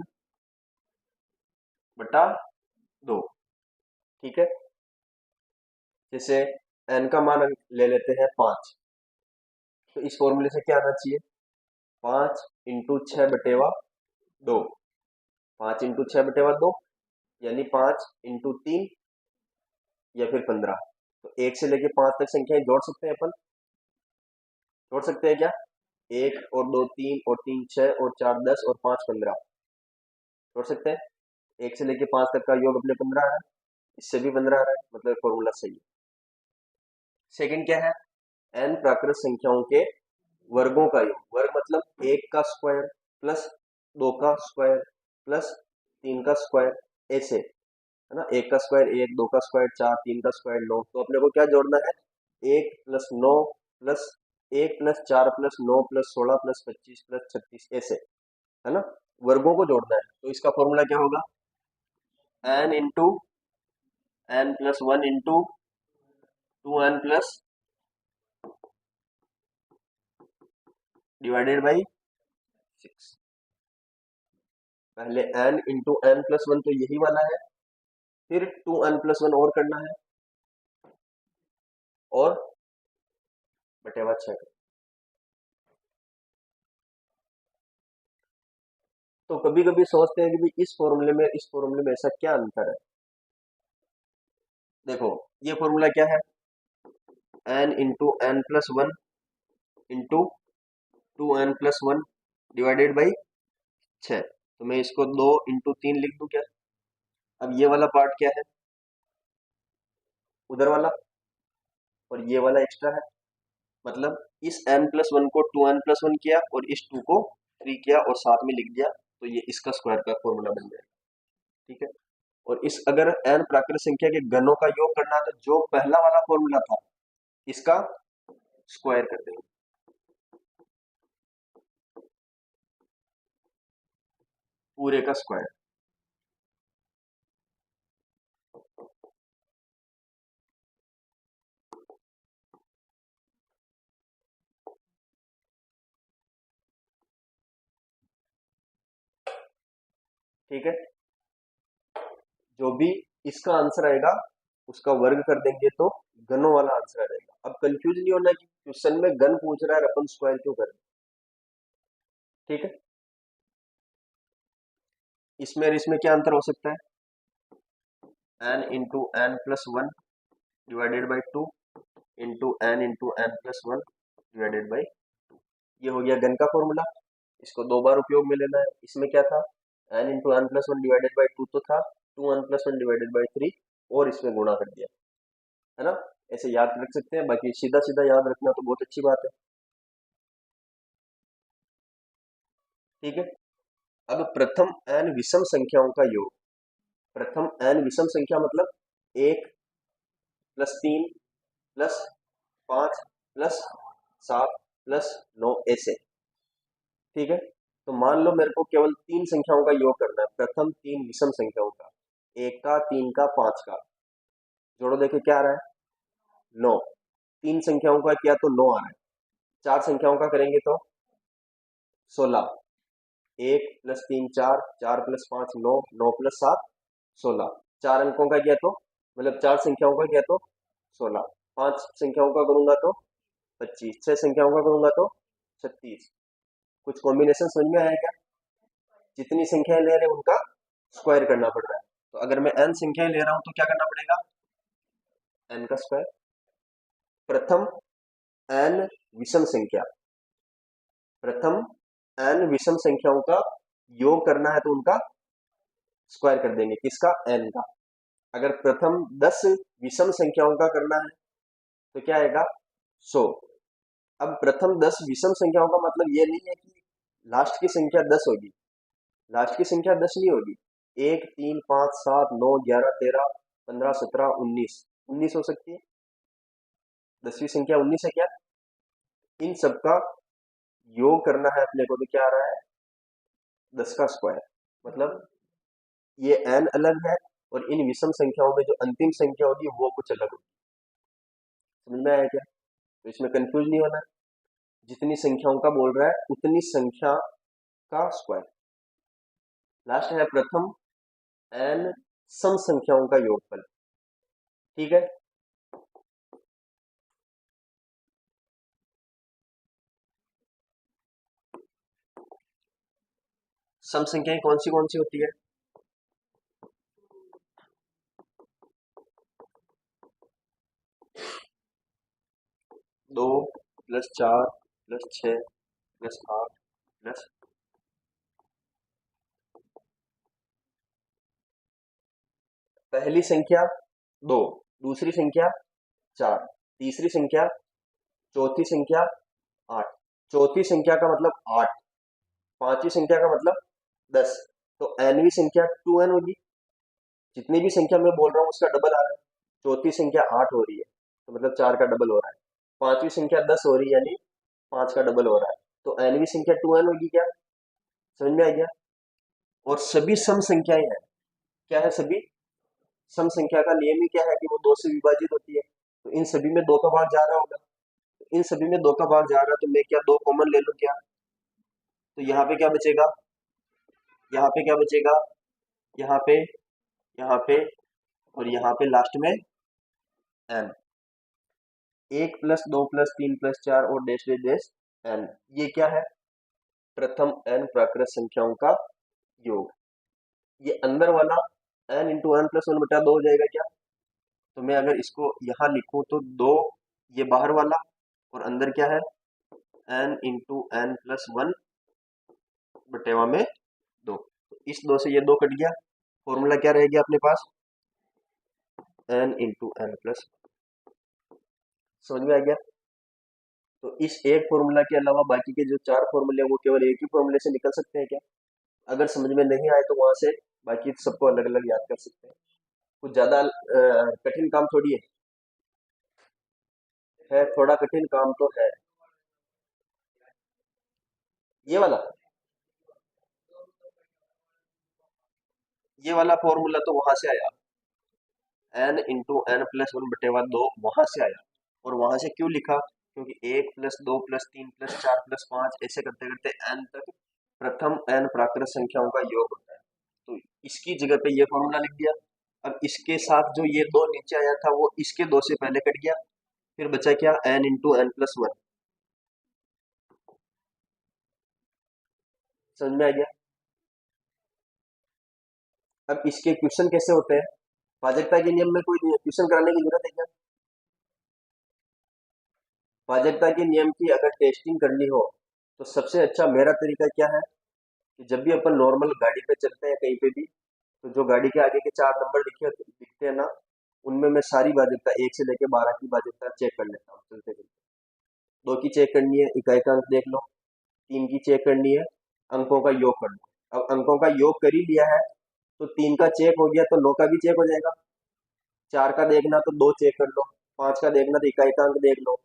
बटा 2। ठीक है, जैसे n का मान ले लेते हैं 5, तो इस फॉर्मूले से क्या आना चाहिए? 5 इंटू 6/2। 5 इंटू 6/2 यानी 5 इंटू 3 या फिर 15। तो 1 से लेके 5 तक संख्याएं जोड़ सकते हैं अपन? जोड़ सकते हैं क्या? 1 और 2 3 और 3 6 और 4 10 और 5 15। जोड़ सकते हैं? 1 से लेके 5 तक का योग अपने 15 आ रहा है, इससे भी 15 आ रहा है, मतलब फॉर्मूला सही है। सेकंड क्या है? n प्राकृत संख्याओं के वर्गों का योग। वर्ग मतलब 1 का स्क्वायर प्लस 2 का स्क्वायर प्लस 3 का स्क्वायर, ऐसे है ना। एक का स्क्वायर एक, दो का स्क्वायर चार, तीन का स्क्वायर नौ। तो अपने को क्या जोड़ना है, एक प्लस नौ प्लस एक प्लस चार प्लस नौ प्लस 16 प्लस 25 प्लस 36 ऐसे, है ना। वर्गों को जोड़ना है। तो इसका फॉर्मूला क्या होगा, n into N plus one into two n plus divided by 6। पहले n into N plus one तो यही वाला है, फिर टू एन प्लस वन और करना है, और बटेवा 6। तो कभी कभी सोचते हैं कि भाई इस फॉर्मूले में इस फॉर्मूले में ऐसा क्या अंतर है। देखो ये फॉर्मूला क्या है, n into N plus one into two n plus one divided by 6। तो मैं इसको 2 इंटू 3 लिख दूं क्या। अब ये वाला पार्ट क्या है, उधर वाला, और ये वाला एक्स्ट्रा है। मतलब इस n प्लस वन को 2n+1 किया और इस 2 को 3 किया और साथ में लिख दिया, तो ये इसका स्क्वायर का फॉर्मूला बन जाएगा। ठीक है। और इस अगर n प्राकृत संख्या के घनों का योग करना है तो जो पहला वाला फॉर्मूला था इसका स्क्वायर कर देंगे। पूरे का स्क्वायर। ठीक है। जो भी इसका आंसर आएगा उसका वर्ग कर देंगे तो घनों वाला आंसर आ जाएगा। अब कंफ्यूज नहीं होना कि क्वेश्चन में घन पूछ रहा है और अपन स्क्वायर क्यों कर रहे हैं। ठीक है। इसमें और इसमें क्या अंतर हो सकता है, n into N plus one divided by 2 into N plus one divided by, ये हो गया घन का फॉर्मूला। इसको दो बार उपयोग में लेना है। इसमें क्या था, n into N plus one divided by two तो था, 2n+1 डिवाइडेड बाई 3, और इसमें गुणा कर दिया, है ना। ऐसे याद रख सकते हैं, बाकी सीधा सीधा याद रखना तो बहुत अच्छी बात है। ठीक है। अब प्रथम n विषम संख्याओं का योग। प्रथम n विषम संख्या मतलब 1+3 +5 +7 +9 ऐसे। ठीक है। तो मान लो मेरे को केवल 3 संख्याओं का योग करना है, प्रथम 3 विषम संख्याओं का, 1 का 3 का 5 का। जोड़ो देखे क्या आ रहा है, 9। 3 संख्याओं का किया तो 9 आ रहा है। 4 संख्याओं का करेंगे तो 16। 1+3 4, 4+5 9, 9+7 16। 4 अंकों का किया तो मतलब 4 संख्याओं का किया तो 16। 5 संख्याओं का करूंगा तो 25। 6 संख्याओं का करूंगा तो 36। कुछ कॉम्बिनेशन समझ में आया क्या। जितनी संख्याएं ले रहे हैं उनका स्क्वायर करना पड़ रहा है। तो अगर मैं n संख्याएं ले रहा हूं तो क्या करना पड़ेगा, n का स्क्वायर। प्रथम n विषम संख्या, प्रथम n विषम संख्याओं का योग करना है तो उनका स्क्वायर कर देंगे, किसका, n का। अगर प्रथम 10 विषम संख्याओं का करना है तो क्या आएगा, 100। अब प्रथम 10 विषम संख्याओं का मतलब ये नहीं है कि लास्ट की संख्या 10 होगी। लास्ट की संख्या 10 नहीं होगी। 1 3 5 7 9 11 13 15 17 19 19 हो सकती है। 10वीं संख्या 19 है क्या। इन सबका योग करना है अपने को तो क्या आ रहा है, 10 का स्क्वायर। मतलब ये n अलग है और इन विषम संख्याओं में जो अंतिम संख्या होगी वो कुछ अलग होगी। समझ में आया क्या। तो इसमें कंफ्यूज नहीं होना है। जितनी संख्याओं का बोल रहा है उतनी संख्या का स्क्वायर। लास्ट है प्रथम n सम संख्याओं का योगफल। ठीक है। सम संख्याएं कौन सी होती है, 2+4+6+8 प्लस, पहली संख्या 2, दूसरी संख्या 4, तीसरी संख्या, चौथी संख्या 8। चौथी संख्या का मतलब 8, पांचवी संख्या का मतलब 10। तो nवीं संख्या 2n होगी। जितनी भी संख्या मैं बोल रहा हूँ उसका डबल आ रहा है। चौथी संख्या 8 हो रही है तो मतलब 4 का डबल हो रहा है। पांचवी संख्या 10 हो रही है यानी 5 का डबल हो रहा है। तो nवीं संख्या 2n होगी क्या? समझ में आ गया? और सभी सम संख्याएं हैं। क्या है सभी? सम संख्या का नियम ही क्या है कि वो दो से विभाजित होती है। तो इन सभी में दो का भाग जा रहा होगा। इन सभी में दो का भाग जा रहा है तो मैं क्या दो कॉमन ले लूं क्या? तो यहाँ पे क्या बचेगा? यहाँ पे क्या बचेगा? यहाँ पे, यहाँ पे और यहाँ पे लास्ट में n। 1 + 2 + 3 + 4 और डैश डैश डैश n। ये क्या है? प्रथम n प्राकृत संख्याओं का योग। ये अंदर वाला n into N plus one बटा दो हो जाएगा क्या? तो मैं अगर इसको यहाँ लिखूं तो दो, ये बाहर वाला और अंदर क्या है? n into N plus one बटेवा में दो। तो इस दो से ये दो कट गया। फॉर्मूला क्या रह गया अपने पास? n into N plus. समझ में आ गया? तो इस एक फॉर्मूला के अलावा बाकी के जो चार फॉर्मूले हैं वो केवल एक ही फॉर्मूले से निकल सकते हैं क्या? अगर समझ में नहीं आए तो वहां से बाकी सबको अलग अलग याद कर सकते हैं। कुछ ज्यादा कठिन काम थोड़ी है, थोड़ा कठिन काम तो है। ये वाला फॉर्मूला तो वहां से आया, n into N plus one बटेवा दो वहां से आया। और वहां से क्यों लिखा? क्योंकि 1 + 2 + 3 + 4 + 5 ऐसे करते करते n तक प्रथम n प्राकृत संख्याओं का योग होता है। तो इसकी जगह पे ये फॉर्मूला लिख दिया। अब इसके साथ जो ये दो नीचे आया था वो इसके दो से पहले कट गया। फिर बचा क्या? n into N plus one. समझ में आ गया? अब इसके क्वेश्चन कैसे होते हैं? भाजकता के नियम में कोई क्वेश्चन कराने की जरूरत है क्या? भाजकता के नियम की अगर टेस्टिंग करनी हो तो सबसे अच्छा मेरा तरीका क्या है कि जब भी अपन नॉर्मल गाड़ी पे चलते हैं कहीं पे भी, तो जो गाड़ी के आगे के चार नंबर लिखते हैं ना, उनमें मैं सारी भाजकता 1 से लेके 12 की भाजकता चेक कर लेता हूँ चलते चलते। दो की चेक करनी है, इकाई का अंक देख लो। तीन की चेक करनी है, अंकों का योग कर लो। अब अंकों का योग कर ही लिया है तो तीन का चेक हो गया तो नौ का भी चेक हो जाएगा। चार का देखना तो दो चेक कर लो। पांच का देखना तो इकाई का अंक देख लो।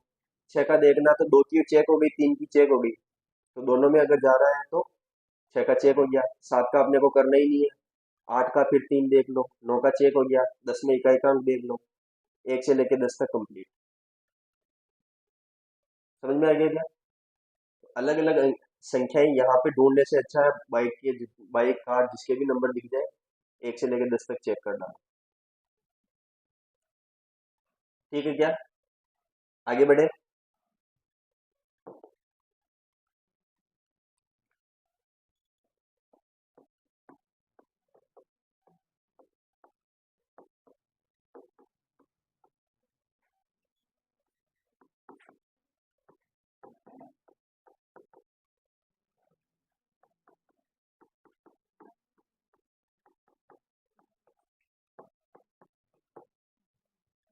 छह का देखना तो दो की चेक हो गई, तीन की चेक हो गई। तो दोनों में अगर जा रहा है तो छह का चेक हो गया। सात का अपने को करना ही नहीं है। आठ का फिर तीन देख लो, नौ का चेक हो गया, 10 में इकाई का अंक देख लो। 1 से लेके 10 तक कंप्लीट। समझ में आ गया क्या? अलग अलग संख्याएं यहाँ पे ढूंढने से अच्छा है बाइक कार जिसके भी नंबर दिख जाए 1 से लेके 10 तक चेक करना। ठीक है क्या? आगे बढ़े।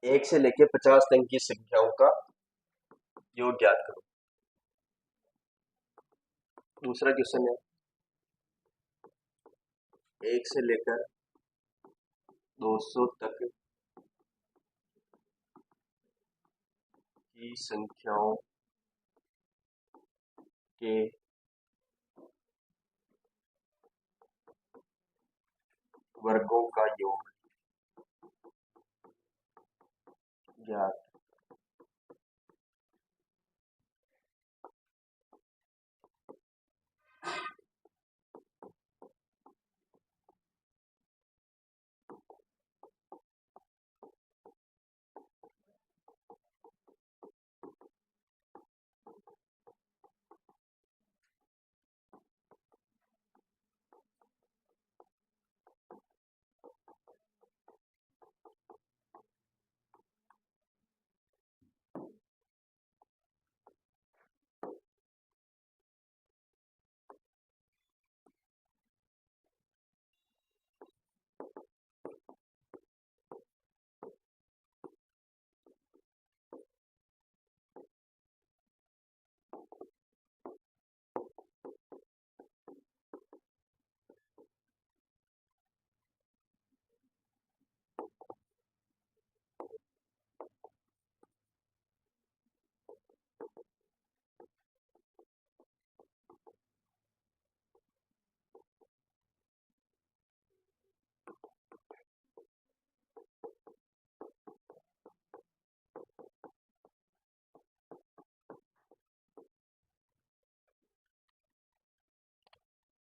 1 से लेके 50 तक की संख्याओं का योग ज्ञात करो। दूसरा क्वेश्चन है 1 से लेकर 200 तक की संख्याओं के वर्गों का योग ज्ञात।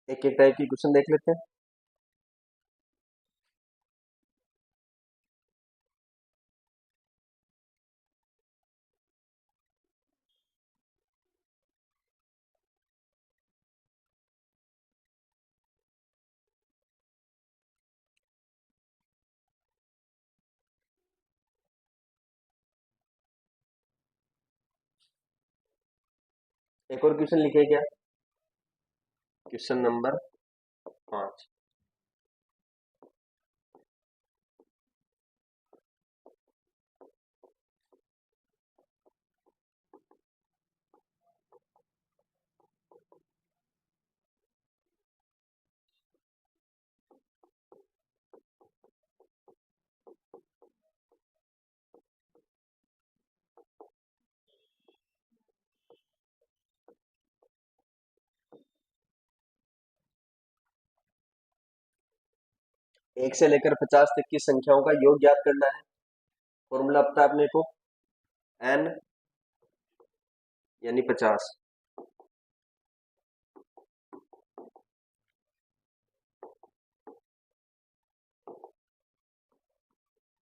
एक एक टाइप की क्वेश्चन देख लेते हैं। एक और क्वेश्चन लिखे क्या? Question number 5। एक से लेकर 50 तक की संख्याओं का योग ज्ञात करना है। फॉर्मूला पता है अपने को, n यानी 50,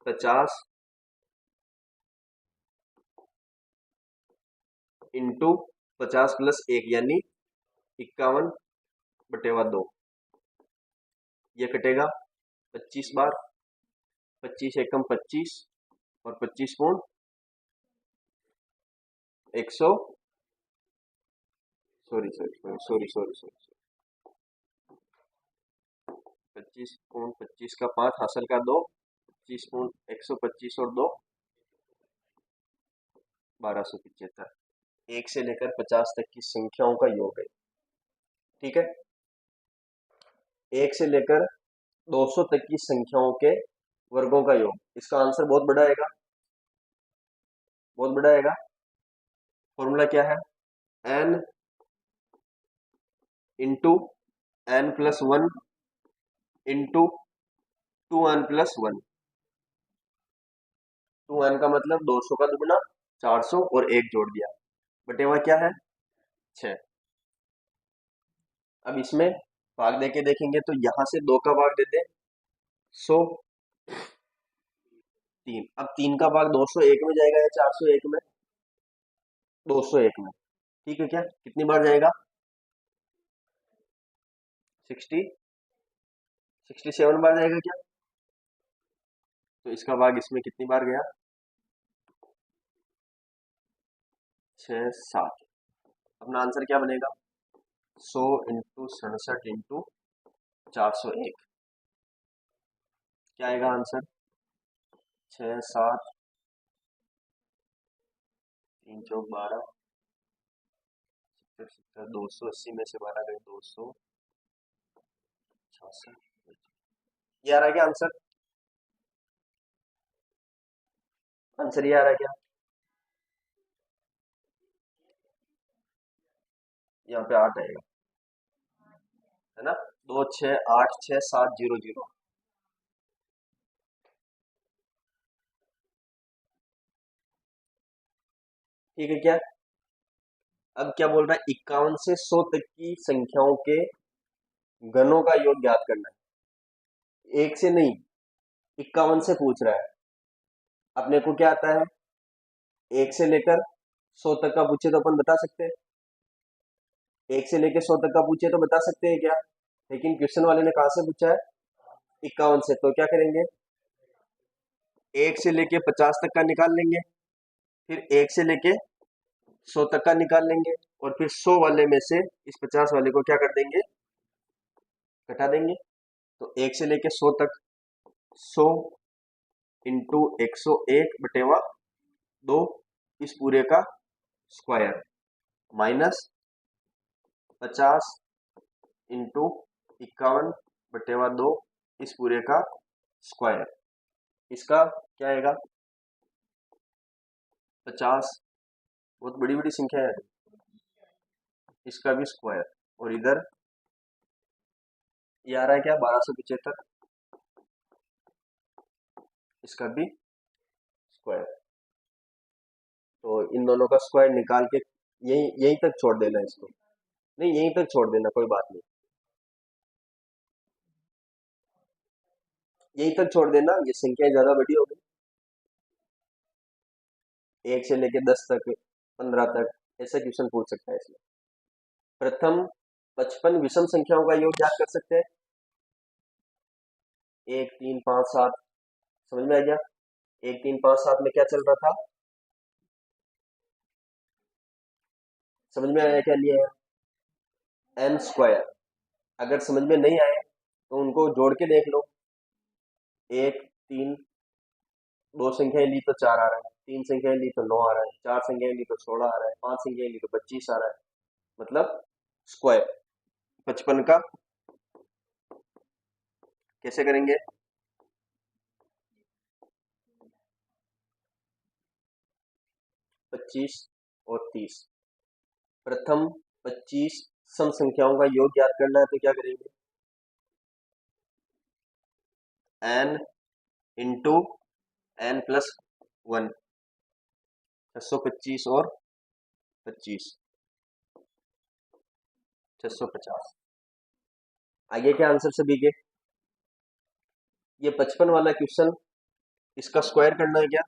पचास इंटू 50+1 यानी 51/2। ये कटेगा 25 बार, 25 एकम 25 और 25 पूर्ण 100, sorry sorry sorry sorry sorry sorry 25 पूर्ण 25 का 5 हासिल का 2, 25 पूर्ण 125 और 2 1275। एक से लेकर 50 तक की संख्याओं का योग है। ठीक है, एक से लेकर 200 तक की संख्याओं के वर्गों का योग। इसका आंसर बहुत बड़ा आएगा, बहुत बड़ा आएगा। फॉर्मूला क्या है? n into n+1 into 2n+1। 2n का मतलब 200 का दुगना 400 और एक जोड़ दिया, बटेवा क्या है 6। अब इसमें भाग देके देखेंगे तो यहां से 2 का भाग दे दे 100, 3। अब 3 का भाग 201 में जाएगा या 401 में? 201 में। ठीक है, क्या कितनी बार जाएगा? 67 बार जाएगा क्या? तो इसका भाग इसमें कितनी बार गया? 6 7। अपना आंसर क्या बनेगा? 100 इंटू 67 इंटू 401। क्या आएगा आंसर? 6 7 3 चौक 12, 280 में से 12 गए 266। ये आ रहा है क्या आंसर? आंसर ये आ रहा है क्या? यहाँ पे 8 आएगा, है ना? 26867000। ठीक है, क्या अब क्या बोल रहा है? 51 से 100 तक की संख्याओं के घनों का योग ज्ञात करना है। एक से नहीं, 51 से पूछ रहा है। अपने को क्या आता है? एक से लेकर 100 तक का पूछे तो अपन बता सकते हैं, एक से लेकर 100 तक का पूछे तो बता सकते हैं क्या? लेकिन क्वेश्चन वाले ने कहा से पूछा है? 51 से। तो क्या करेंगे? एक से लेके 50 तक का निकाल लेंगे, फिर एक से लेके 100 तक का निकाल लेंगे, और फिर 100 वाले में से इस 50 वाले को क्या कर देंगे? घटा देंगे। तो एक से लेके 100 तक 100 इंटू 101/2 इस पूरे का स्क्वायर, माइनस 50 इंटू 51/2 इस पूरे का स्क्वायर। इसका क्या आएगा? 50, बहुत बड़ी बड़ी संख्या है, इसका भी स्क्वायर। और इधर ये आ रहा है क्या? 1275, इसका भी स्क्वायर। तो इन दोनों का स्क्वायर निकाल के यहीं यहीं तक छोड़ देना इसको, नहीं यहीं तक छोड़ देना, कोई बात नहीं। यहीं तक छोड़ देना, ये संख्याएं ज्यादा बड़ी हो गई, 1 से लेके 10 तक, 15 तक, ऐसा क्वेश्चन पूछ सकता है इसमें। प्रथम 55 विषम संख्याओं का योग याद कर सकते हैं, 1 3 5 7, समझ में आ गया। 1 3 5 7 में क्या चल रहा था, समझ में आया क्या लिया है, एन स्क्वायर। अगर समझ में नहीं आए तो उनको जोड़ के देख लो, 1 3, 2 संख्याएं ली तो 4 आ रहा है, 3 संख्याएं ली तो 9 आ रहा है, 4 संख्याएं ली तो 16 आ रहा है, 5 संख्याएं ली तो 25 आ रहा है, मतलब स्क्वायर। 55 का कैसे करेंगे, 25 और 30। प्रथम 25 सम संख्याओं का योग याद करना है तो क्या करेंगे, n इंटू n प्लस 1, 625 और 25, 650। आगे क्या आंसर सभी के, ये 55 वाला क्वेश्चन, इसका स्क्वायर करना है क्या,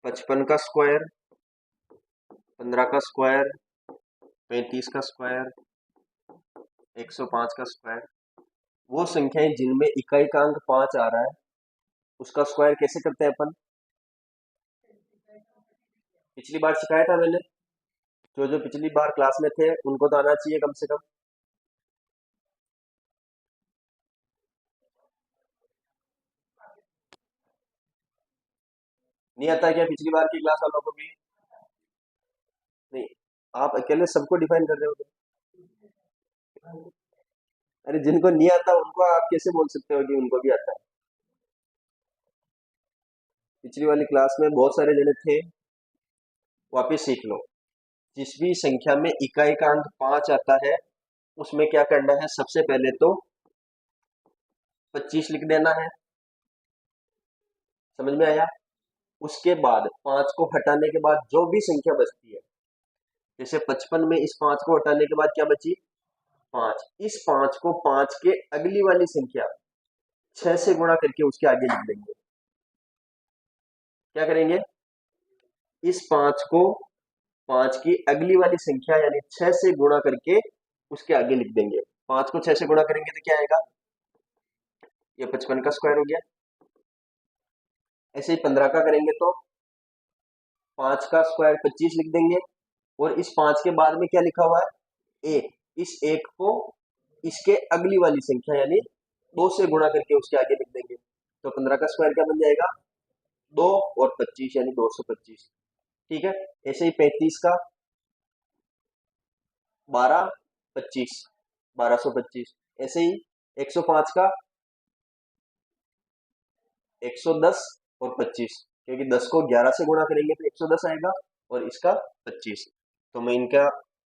पचपन का स्क्वायर, 15 का स्क्वायर, 35 का स्क्वायर, 105 का स्क्वायर। वो संख्याएं जिनमें इकाई का अंक 5 आ रहा है उसका स्क्वायर कैसे करते हैं अपन, पिछली बार सिखाया था मैंने, जो जो पिछली बार क्लास में थे उनको तो आना चाहिए कम से कम। नहीं आता क्या पिछली बार की क्लास वालों को भी, नहीं, आप अकेले सबको डिफाइन कर रहे हो। अरे जिनको नहीं आता उनको आप कैसे बोल सकते हो कि उनको भी आता है, पिछली वाली क्लास में बहुत सारे जने थे, वापिस सीख लो। जिस भी संख्या में इकाई का अंक 5 आता है उसमें क्या करना है, सबसे पहले तो 25 लिख देना है, समझ में आया। उसके बाद 5 को हटाने के बाद जो भी संख्या बचती है, जैसे 55 में इस 5 को हटाने के बाद क्या बची, 5, इस 5 को 5 के अगली वाली संख्या 6 से गुणा करके उसके आगे लिख देंगे। क्या करेंगे, इस 5 को 5 की अगली वाली संख्या यानी 6 से गुणा करके उसके आगे लिख देंगे। 5 को 6 से गुणा करेंगे तो क्या आएगा, ये 55 का स्क्वायर हो गया। ऐसे ही 15 का करेंगे तो 5 का स्क्वायर 25 लिख देंगे, और इस 5 के बाद में क्या लिखा हुआ है, एक, इस एक को इसके अगली वाली संख्या यानी 2 से गुणा करके उसके आगे लिख देंगे। तो 15 का स्क्वायर क्या बन जाएगा, 2 और 25 यानी 225। ठीक है। ऐसे ही 35 का 12 25, 1225। ऐसे ही 105 का 110 और 25, क्योंकि 10 को 11 से गुणा करेंगे तो 110 आएगा, और इसका 25। तो मैं इनका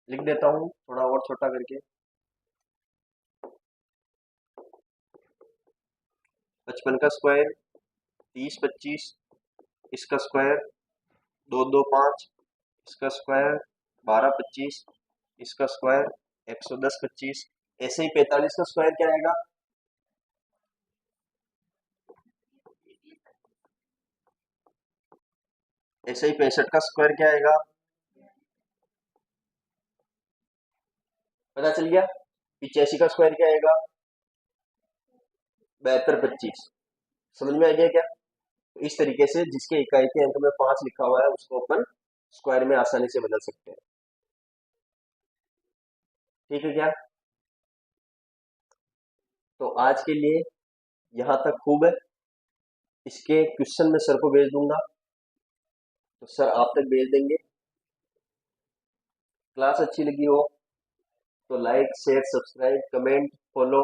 लिख देता हूं थोड़ा और छोटा करके, 55 का स्क्वायर 30 25, इसका स्क्वायर 2 2 5, इसका स्क्वायर 12 25, इसका स्क्वायर 110 25। ऐसे ही 45 का स्क्वायर क्या आएगा, ऐसे ही 65 का स्क्वायर क्या आएगा, पता चल गया। 85 का स्क्वायर क्या आएगा, 72 25। समझ में आ गया क्या। तो इस तरीके से जिसके इकाई के अंक में 5 लिखा हुआ है उसको अपन स्क्वायर में आसानी से बदल सकते हैं। ठीक है क्या, तो आज के लिए यहाँ तक खूब है। इसके क्वेश्चन मैं सर को भेज दूंगा, तो सर आप तक भेज देंगे। क्लास अच्छी लगी हो तो like share subscribe comment follow